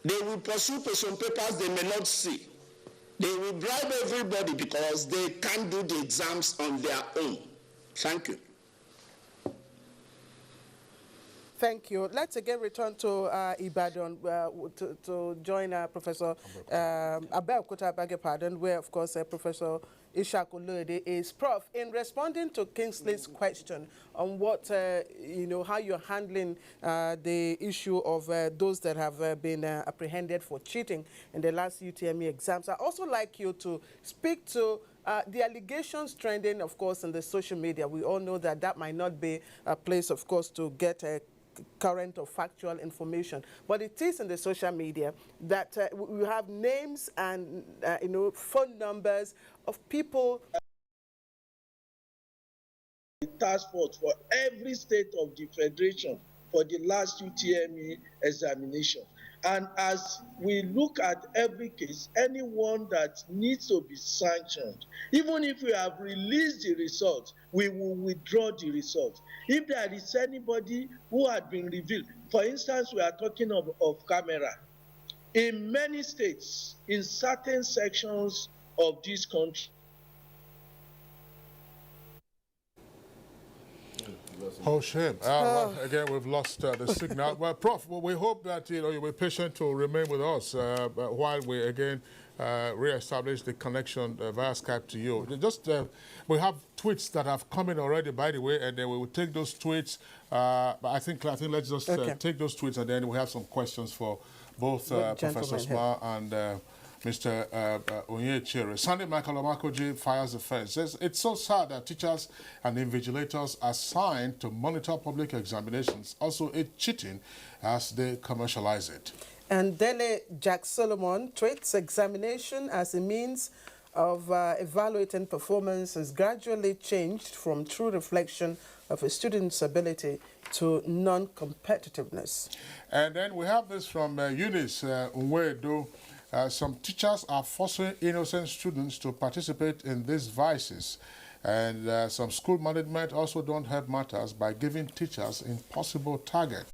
Speaker 4: They will pursue question papers they may not see. They will bribe everybody because they can't do the exams on their own. Thank you.
Speaker 6: Thank you. Let's again return to Ibadan to join Professor Abeokuta, I beg your pardon, where, of course, Professor Ishaq Oluyede is. Prof, in responding to Kingsley's question on what, how you're handling the issue of those that have been apprehended for cheating in the last UTME exams, I'd also like you to speak to the allegations trending, of course, in the social media. We all know that that might not be a place, of course, to get current or factual information, but it is in the social media that we have names and phone numbers of people.
Speaker 3: The task force for every state of the federation for the last UTME examination. And as we look at every case, anyone that needs to be sanctioned, even if we have released the results, we will withdraw the results. If there is anybody who had been revealed, for instance, we are talking of camera. In many states, in certain sections of this country,
Speaker 7: Oh, shame. Well, again, we've lost the signal. Well, Prof, we hope that you'll be patient to remain with us while we again re-establish the connection via Skype to you. Just we have tweets that have come in already, by the way, and then we will take those tweets. But I think let's just take those tweets, and then we have some questions for both Professor Smar and Mr. Onyechere. Sunday Michael Omakoji fires the fence. Says, it's so sad that teachers and invigilators are assigned to monitor public examinations also aid cheating as they commercialize it.
Speaker 6: And Dele Jack Solomon treats examination as a means of evaluating performance has gradually changed from true reflection of a student's ability to non-competitiveness. And then we have this from Eunice Unwedo. Some teachers are forcing innocent students to participate in these vices. And some school management also don't help matters by giving teachers impossible targets.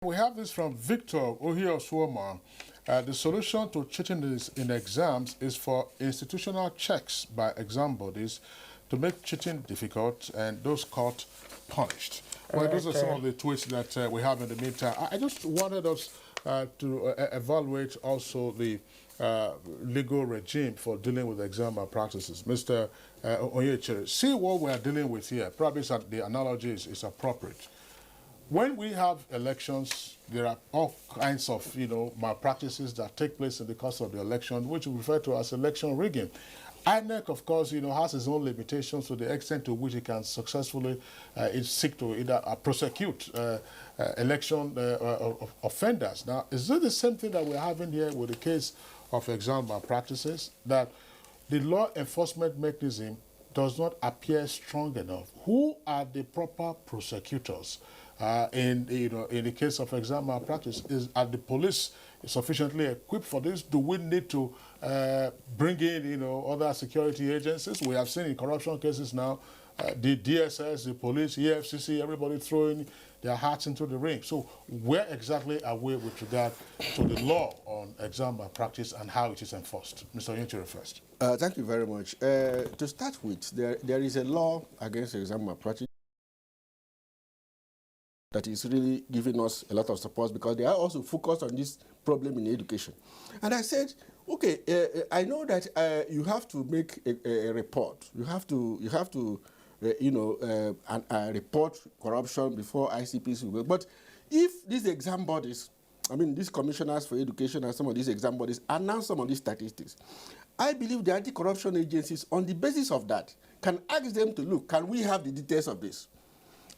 Speaker 6: We have this from Victor Ohio Swoma. The solution to cheating in exams is for institutional checks by exam bodies to make cheating difficult and those caught punished. Well, those are some of the tweets that we have in the meantime. I just wanted us to evaluate also the legal regime for dealing with exam malpractices. Mr. Onyechere, see what we are dealing with here. Probably the analogy is appropriate. When we have elections, there are all kinds of, malpractices that take place in the course of the election, which we refer to as election rigging. INEC, of course, has its own limitations to the extent to which it can successfully seek to either prosecute election offenders. Now, is it the same thing that we're having here with the case of exam malpractices, that the law enforcement mechanism does not appear strong enough? Who are the proper prosecutors? In the case of exam malpractice, are the police sufficiently equipped for this? Do we need to bring in, other security agencies? We have seen in corruption cases now, the DSS, the police, EFCC, everybody throwing their hats into the ring. So where exactly are we with regard to the law on exam malpractice and how it is enforced? Mr. Onyechere first.
Speaker 1: Thank you very much. To start with, there is a law against exam malpractice that is really giving us a lot of support because they are also focused on this problem in education. And I said, okay, I know that you have to make a report. You have to report corruption before ICPC will. But if these exam bodies, these commissioners for education and some of these exam bodies announce some of these statistics, I believe the anti-corruption agencies, on the basis of that, can ask them to look, can we have the details of this?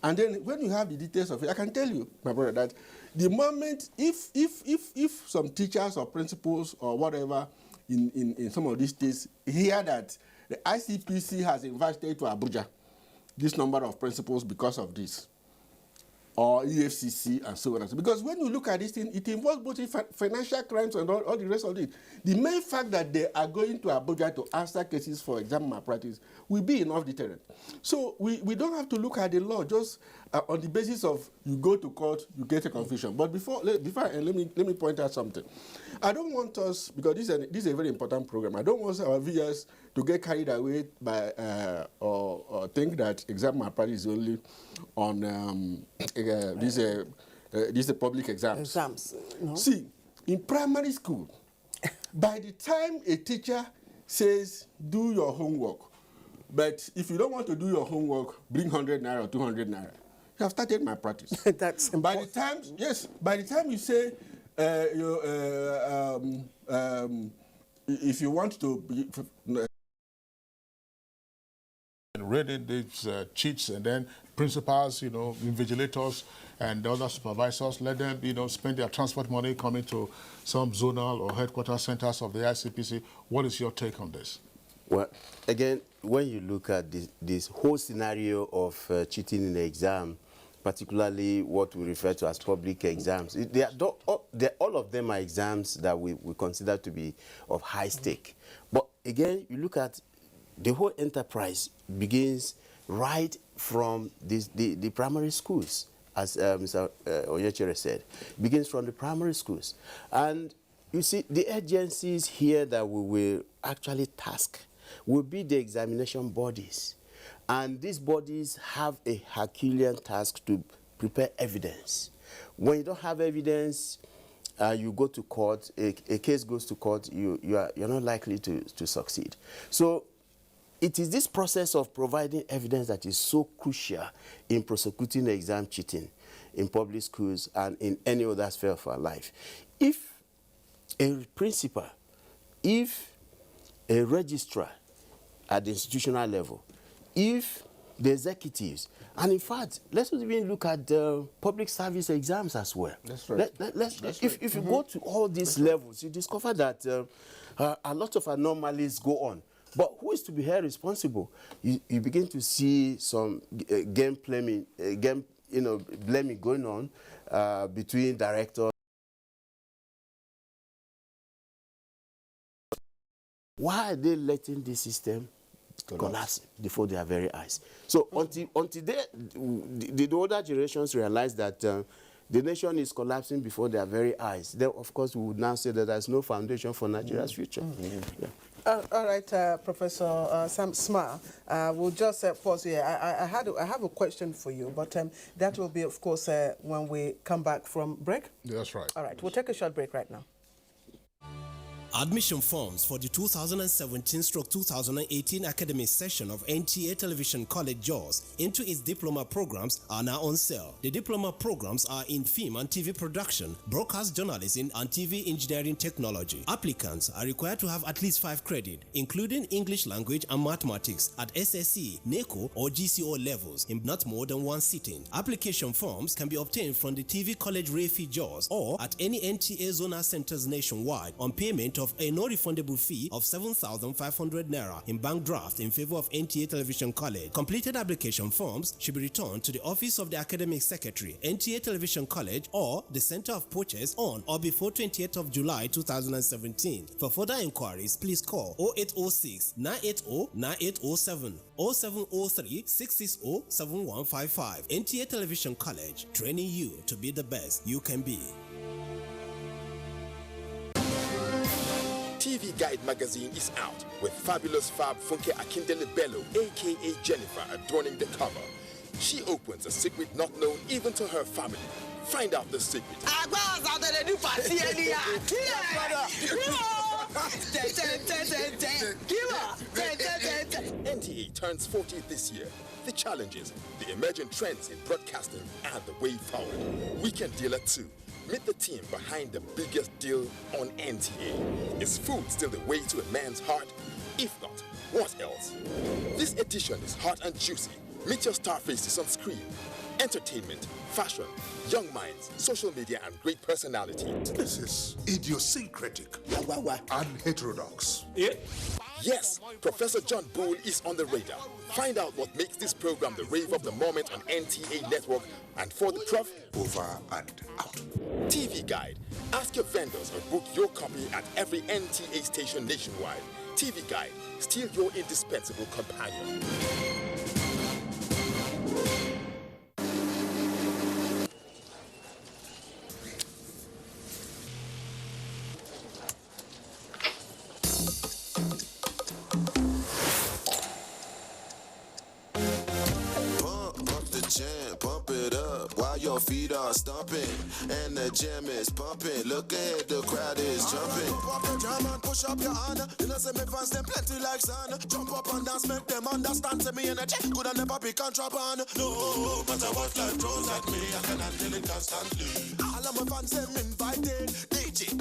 Speaker 1: And then when you have the details of it, I can tell you, my brother, that the moment, if some teachers or principals or whatever in some of these states hear that the ICPC has invited to Abuja this number of principals because of this, or EFCC and so on and so on. Because when you look at this thing, it involves both financial crimes and all the rest of it. The main fact that they are going to Abuja to answer cases for exam malpractice will be enough deterrent. So we don't have to look at the law just on the basis of you go to court, you get a conviction. But let me point out something. I don't want us, because this is a very important program, I don't want our viewers to get carried away by or think that exam malpractice is only on these public exams.
Speaker 6: No?
Speaker 1: See, in primary school, by the time a teacher says, do your homework, but if you don't want to do your homework, bring 100 naira or 200 naira, you have started malpractice.
Speaker 6: That's
Speaker 1: by the time, by the time you say, if you want to
Speaker 7: reading these cheats, and then principals, invigilators and the other supervisors, let them, spend their transport money coming to some zonal or headquarters centers of the ICPC. What is your take on this?
Speaker 5: Well, again, when you look at this whole scenario of cheating in the exam, particularly what we refer to as public exams, all of them are exams that we consider to be of high stake. But again, you look at the whole enterprise begins right from the primary schools, as Mr. Oyechere said, begins from the primary schools. And you see, the agencies here that we will actually task will be the examination bodies. And these bodies have a Herculean task to prepare evidence. When you don't have evidence, you go to court, a case goes to court, you're not likely to succeed. So it is this process of providing evidence that is so crucial in prosecuting exam cheating in public schools and in any other sphere of our life. If a principal, if a registrar at the institutional level, if the executives, and in fact, let's even look at the public service exams as well.
Speaker 1: That's right.
Speaker 5: If you go to all these levels, you discover that a lot of anomalies go on. But who is to be held responsible? You begin to see some blaming going on between directors. Why are they letting this system collapse before their very eyes? So until the older generations realize that the nation is collapsing before their very eyes, then of course we would now say that there's no foundation for Nigeria's future. Yeah.
Speaker 6: All right, Professor Sam Smile, we'll just pause here. I have a question for you, but that will be, of course, when we come back from break.
Speaker 7: That's right.
Speaker 6: All right, we'll take a short break right now.
Speaker 22: Admission forms for the 2017-2018 academic session of NTA Television College JAWS into its diploma programs are now on sale. The diploma programs are in film and TV production, broadcast journalism, and TV engineering technology. Applicants are required to have at least 5 credits, including English language and mathematics at SSC, NECO, or GCO levels in not more than 1 sitting. Application forms can be obtained from the TV College Refi JAWS or at any NTA zonal centers nationwide on payment of a non-refundable fee of 7,500 naira in bank draft in favor of NTA Television College. Completed application forms should be returned to the office of the academic secretary, NTA Television College, or the center of purchase on or before 28th of July 2017. For further inquiries, please call 0806 980 9807 or 0703 660 7155. NTA Television College, training you to be the best you can be. TV Guide magazine is out with fabulous Fab Funke Akindele Bello, aka Jennifer, adorning the cover. She opens a secret not known even to her family. Find out the secret. NTA turns 40 this year. The challenges, the emerging trends in broadcasting, and the way forward. Weekend Dealer 2. Meet the team behind the biggest deal on NTA. Is food still the way to a man's heart? If not, what else? This edition is hot and juicy. Meet your star faces on screen. Entertainment, fashion, young minds, social media, and great personality.
Speaker 8: This is idiosyncratic and heterodox.
Speaker 22: Yes, Professor John Bull is on the radar. Find out what makes this program the rave of the moment on NTA Network, and for the prof,
Speaker 8: over and out.
Speaker 22: TV Guide. Ask your vendors or book your copy at every NTA station nationwide. TV Guide, still your indispensable companion.
Speaker 9: your feet are stomping, and the jam is pumping. Look ahead, the crowd is jumping. Pump up the jam and push up your hand. You know, say me fans them plenty like sun. Jump up and dance, make them understand. Say me energy could have never be contraband. No matter what life throws at me, I can handle it constantly. All of my fans them invited. DJ,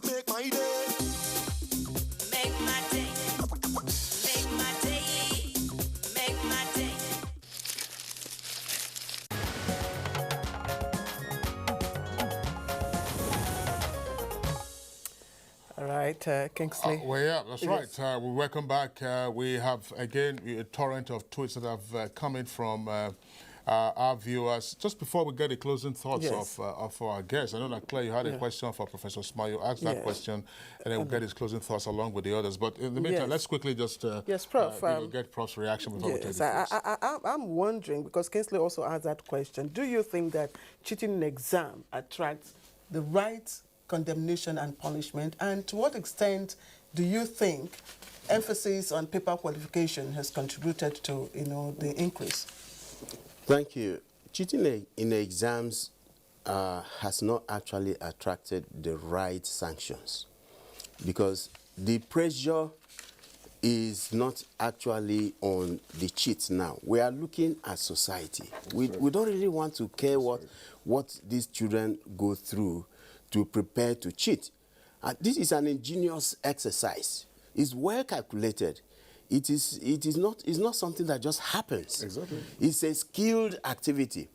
Speaker 9: make my day.
Speaker 10: Make my day. Make my day. Make my day.
Speaker 6: All right, Kingsley.
Speaker 7: Well, yeah, that's
Speaker 6: Yes.
Speaker 7: right. We welcome back. We have, again, a torrent of tweets that have come in from our viewers. Just before we get the closing thoughts
Speaker 6: Yes.
Speaker 7: of our guests, I know that, Claire, you had a
Speaker 6: Yeah.
Speaker 7: question for Professor Smart. You asked that
Speaker 6: Yes.
Speaker 7: question, and then we'll get his closing thoughts along with the others. But in the meantime,
Speaker 6: Yes.
Speaker 7: let's quickly just
Speaker 6: Yes, Prof,
Speaker 7: get Prof's reaction before we take
Speaker 6: Yes,
Speaker 7: the quiz.
Speaker 6: I'm wondering, because Kingsley also asked that question, do you think that cheating in exam attracts the right condemnation and punishment? And to what extent do you think emphasis on paper qualification has contributed to, the increase?
Speaker 5: Thank you. Cheating in exams has not actually attracted the right sanctions, because the pressure is not actually on the cheats now. We are looking at society. We don't really want to care what these children go through to prepare to cheat. This is an ingenious exercise. It's well calculated. It's not something that just happens.
Speaker 1: Exactly.
Speaker 5: It's a skilled activity.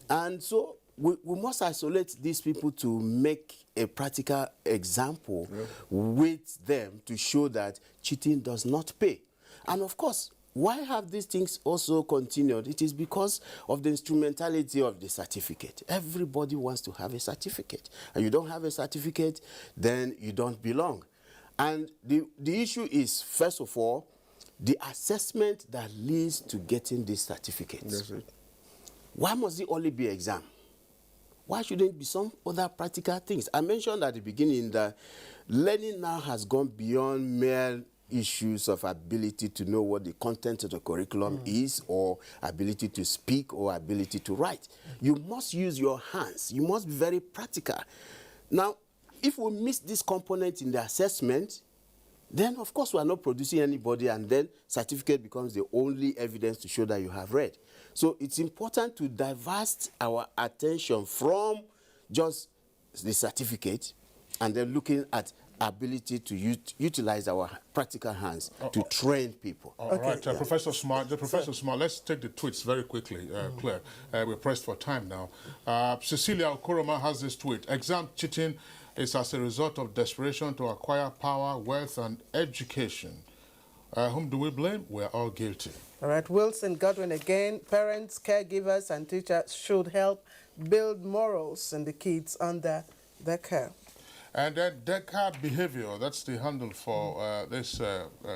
Speaker 5: And so we must isolate these people to make a practical example with them to show that cheating does not pay. And of course, why have these things also continued? It is because of the instrumentality of the certificate. Everybody wants to have a certificate. And you don't have a certificate, then you don't belong. And the issue is, first of all, the assessment that leads to getting these certificates.
Speaker 1: That's it.
Speaker 5: Why must it only be exam? Why shouldn't it be some other practical things? I mentioned at the beginning that learning now has gone beyond mere issues of ability to know what the content of the curriculum is, or ability to speak, or ability to write. You must use your hands. You must be very practical. Now, if we miss this component in the assessment, then of course we are not producing anybody, and then certificate becomes the only evidence to show that you have read. So it's important to divert our attention from just the certificate and then looking at ability to utilize our practical hands to train people.
Speaker 7: All right, Professor Smart. Professor Smart, let's take the tweets very quickly, Claire. We're pressed for time now. Cecilia Okoroma has this tweet. Exam cheating is as a result of desperation to acquire power, wealth, and education. Whom do we blame? We're all guilty.
Speaker 6: All right, Wilson Godwin again. Parents, caregivers, and teachers should help build morals in the kids under their care.
Speaker 7: And then Descartes behavior, that's the handle for this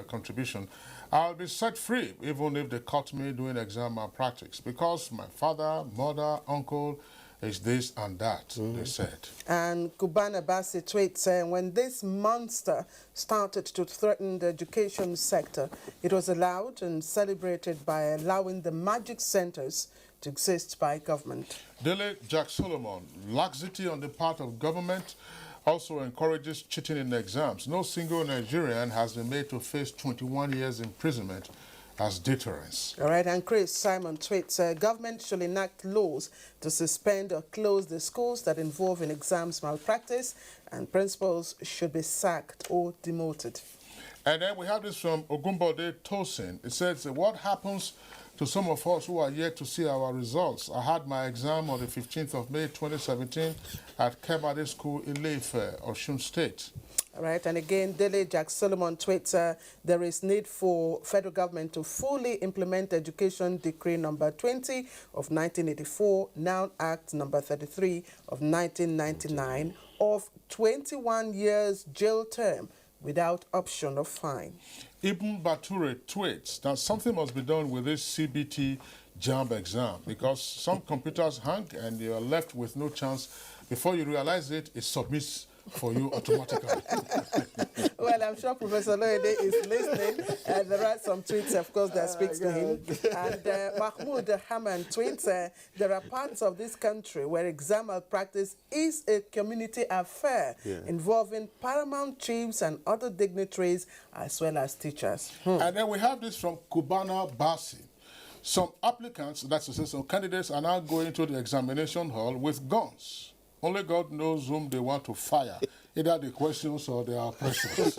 Speaker 7: contribution. I'll be set free even if they caught me doing exam malpractice, because my father, mother, uncle is this and that, they said.
Speaker 6: And Kubana Bassi tweets saying, when this monster started to threaten the education sector, it was allowed and celebrated by allowing the magic centers to exist by government.
Speaker 7: Dele Jack Solomon, laxity on the part of government also encourages cheating in exams. No single Nigerian has been made to face 21 years imprisonment as deterrence.
Speaker 6: All right, and Chris Simon tweets, government should enact laws to suspend or close the schools that involve in exams malpractice, and principals should be sacked or demoted.
Speaker 7: And then we have this from Ogumbode Tosin. It says, what happens to some of us who are yet to see our results? I had my exam on the 15th of May 2017 at Kebade School in Ife, Osun State.
Speaker 6: All right, and again, Dele Jack Solomon tweets, there is need for federal government to fully implement Education Decree number 20 of 1984, now Act number 33 of 1999, of 21 years jail term without option of fine.
Speaker 7: Ibn Bature tweets that something must be done with this CBT JAMB exam, because some computers hang and you are left with no chance. Before you realize it, it submits for you automatically.
Speaker 6: Well, I'm sure Professor Loyede is listening. There are some tweets, of course, that speaks to him. And Mahmoud Haman tweets, there are parts of this country where exam malpractice is a community affair involving paramount chiefs and other dignitaries as well as teachers.
Speaker 7: And then we have this from Kubana Basi. Some applicants, that's to say some candidates, are now going to the examination hall with guns. Only God knows whom they want to fire, either the questions or the oppressors.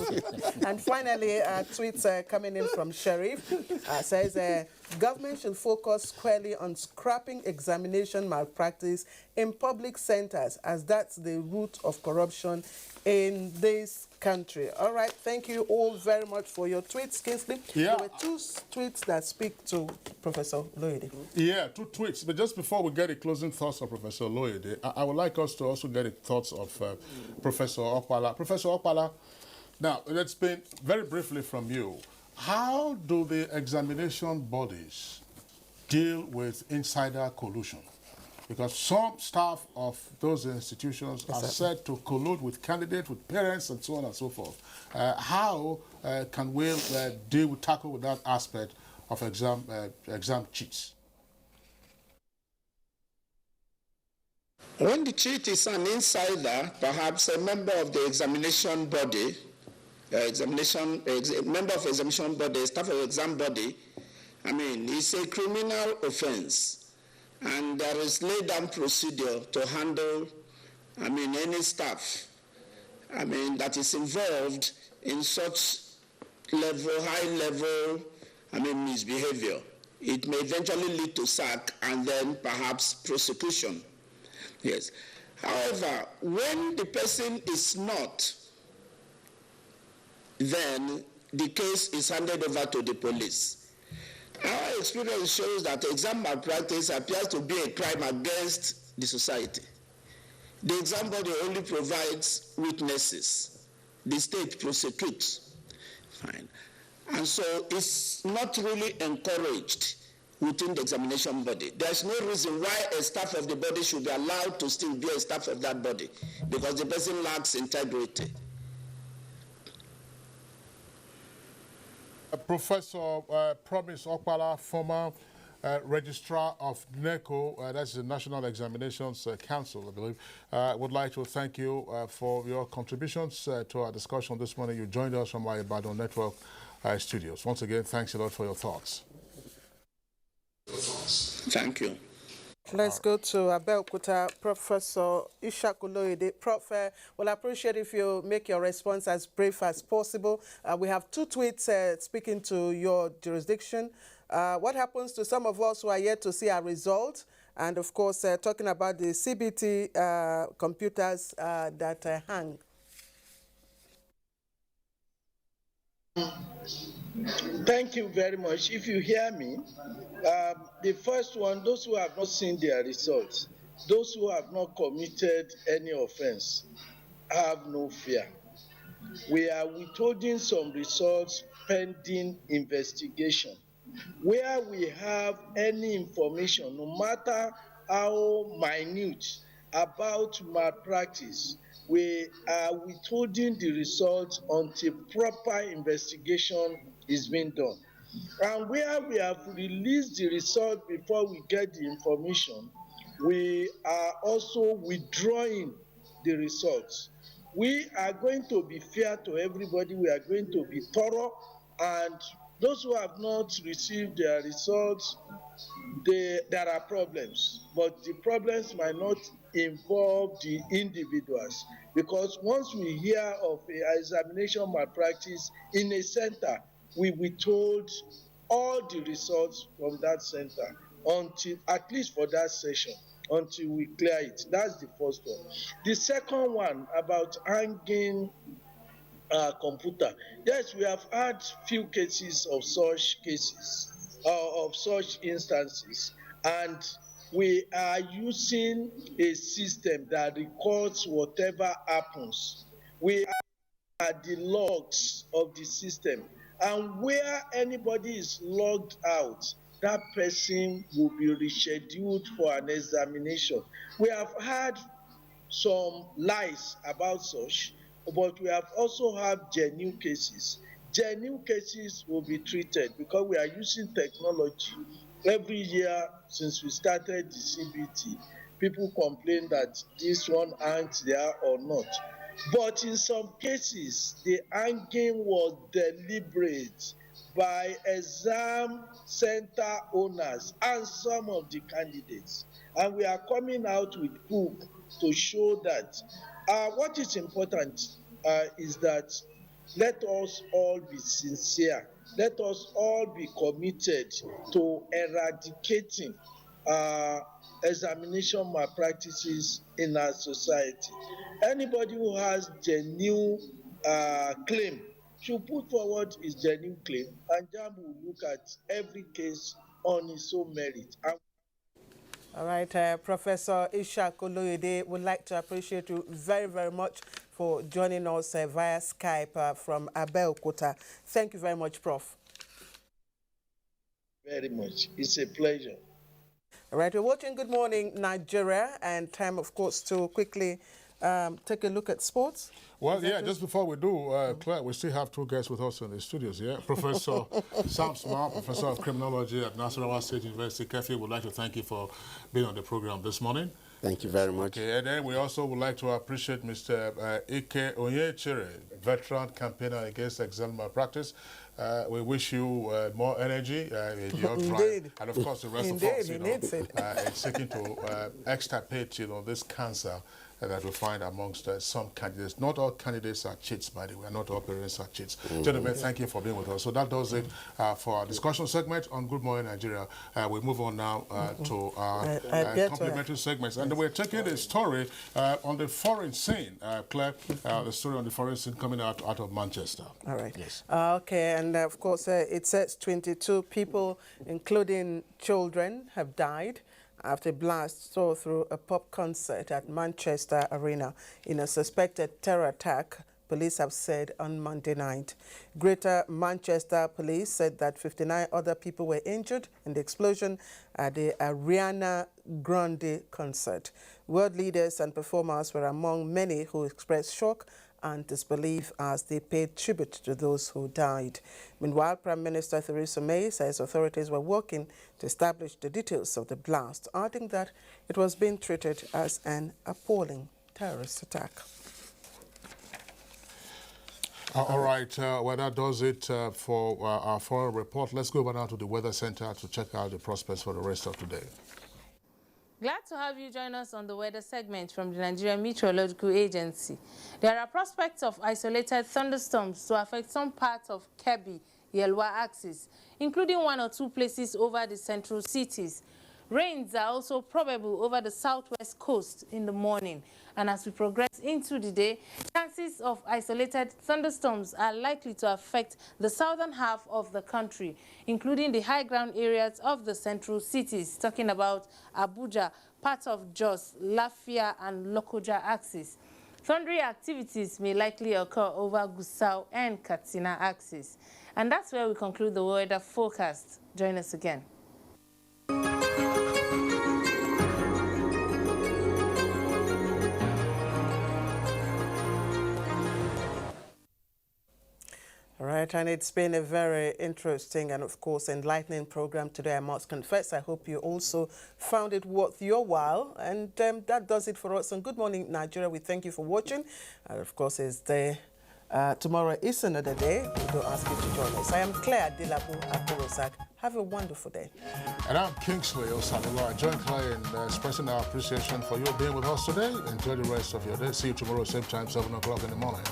Speaker 6: And finally, tweets coming in from Sheriff says, government should focus squarely on scrapping examination malpractice in public centers, as that's the root of corruption in this country. All right, thank you all very much for your tweets, Kingsley.
Speaker 7: Yeah.
Speaker 6: There were two tweets that speak to Professor Loyede.
Speaker 7: Yeah, 2 tweets. But just before we get the closing thoughts of Professor Loyede, I would like us to also get the thoughts of Professor Okpala. Professor Okpala, now let's paint very briefly from you. How do the examination bodies deal with insider collusion? Because some staff of those institutions are said to collude with candidates, with parents, and so on and so forth. How can we tackle with that aspect of exam cheats?
Speaker 4: When the cheat is an insider, perhaps a member of the examination body, member of examination body, staff of exam body, I mean, it's a criminal offense. And there is laid down procedure to handle, I mean, any staff, I mean, that is involved in such level, high level, I mean, misbehavior. It may eventually lead to sack and then perhaps prosecution. Yes. However, when the person is not, then the case is handed over to the police. Our experience shows that exam malpractice appears to be a crime against the society. The exam body only provides witnesses. The state prosecutes. Fine. And so it's not really encouraged within the examination body. There's no reason why a staff of the body should be allowed to still be a staff of that body, because the person lacks integrity.
Speaker 7: Professor Promise Okpala, former registrar of NECO, that's the National Examinations Council, I believe, would like to thank you for your contributions to our discussion this morning. You joined us from our Ibadan Network studios. Once again, thanks a lot for your thoughts.
Speaker 4: Thank you.
Speaker 6: Let's go to Abeokuta, Professor Ishaku Loyede. Prof, well, I appreciate if you make your response as brief as possible. We have 2 tweets speaking to your jurisdiction. What happens to some of us who are yet to see our results? And of course, talking about the CBT computers that hang.
Speaker 3: Thank you very much. If you hear me, the first one, those who have not seen their results, those who have not committed any offense, have no fear. We are withholding some results pending investigation. Where we have any information, no matter how minute, about malpractice, we are withholding the results until proper investigation is being done. And where we have released the result before we get the information, we are also withdrawing the results. We are going to be fair to everybody. We are going to be thorough, and those who have not received their results, there are problems, but the problems might not involve the individuals, because once we hear of an examination malpractice in a center, we withhold all the results from that center until, at least for that session, until we clear it. That's the first one. The second one about hanging computer. Yes, we have had few cases of such cases, of such instances, and we are using a system that records whatever happens. We are the logs of the system, and where anybody is logged out, that person will be rescheduled for an examination. We have had some lies about such, but we have also have genuine cases. Genuine cases will be treated because we are using technology. Every year since we started the CBT, people complain that this one hangs there or not. But in some cases, the hanging was deliberate by exam center owners and some of the candidates. And we are coming out with proof to show that what is important is that let us all be sincere. Let us all be committed to eradicating examination malpractices in our society. Anybody who has genuine claim should put forward his genuine claim, and JAMB will look at every case on its own merit.
Speaker 6: All right, Professor Ishak Oloyede, would like to appreciate you very, very much for joining us via Skype from Abeokuta. Thank you very much, Prof.
Speaker 3: Very much. It's a pleasure.
Speaker 6: All right, we're watching Good Morning Nigeria, and time, of course, to quickly take a look at sports.
Speaker 7: Well, yeah, just before we do, Claire, we still have two guests with us in the studios, yeah? Professor Sam Smart, Professor of Criminology at Nasarawa State University. Kefi, would like to thank you for being on the program this morning.
Speaker 5: Thank you very much.
Speaker 7: Okay, and then we also would like to appreciate Mr. Ike Onyechere, veteran campaigner against exam malpractice. We wish you more energy in your drive, and of course the rest of us, in seeking to extirpate, this cancer that we find amongst some candidates. Not all candidates are cheats, by the way. Not all parents are cheats. Gentlemen, thank you for being with us. So that does it for our discussion segment on Good Morning Nigeria. We move on now to our complementary segments. And we're taking a story on the foreign scene. Claire, the story on the foreign scene coming out of Manchester.
Speaker 6: All right.
Speaker 7: Yes.
Speaker 6: Okay, and of course, it says 22 people, including children, have died after a blast tore through a pop concert at Manchester Arena in a suspected terror attack, police have said on Monday night. Greater Manchester Police said that 59 other people were injured in the explosion at the Ariana Grande concert. World leaders and performers were among many who expressed shock and disbelief as they paid tribute to those who died. Meanwhile, Prime Minister Theresa May says authorities were working to establish the details of the blast, adding that it was being treated as an appalling terrorist attack.
Speaker 7: All right, well, that does it for our foreign report. Let's go over now to the Weather Center to check out the prospects for the rest of today.
Speaker 11: Glad to have you join us on the weather segment from the Nigerian Meteorological Agency. There are prospects of isolated thunderstorms to affect some parts of Kebbi, Yelwa axis, including 1 or 2 places over the central cities. Rains are also probable over the southwest coast in the morning. And as we progress into the day, chances of isolated thunderstorms are likely to affect the southern half of the country, including the high ground areas of the central cities, talking about Abuja, parts of Jos, Lafia, and Lokoja axis. Thundery activities may likely occur over Gusau and Katsina axis. And that's where we conclude the weather forecast. Join us again.
Speaker 6: All right, and it's been a very interesting and, of course, enlightening program today, I must confess. I hope you also found it worth your while. And that does it for us on Good Morning Nigeria. We thank you for watching. And, of course, it's the, tomorrow is another day. We do ask you to join us. I am Claire Dilabu Akorosak. Have a wonderful day.
Speaker 7: And I'm Kingsley Osadolo. I join Claire in expressing our appreciation for you being with us today. Enjoy the rest of your day. See you tomorrow, same time, 7 o'clock in the morning.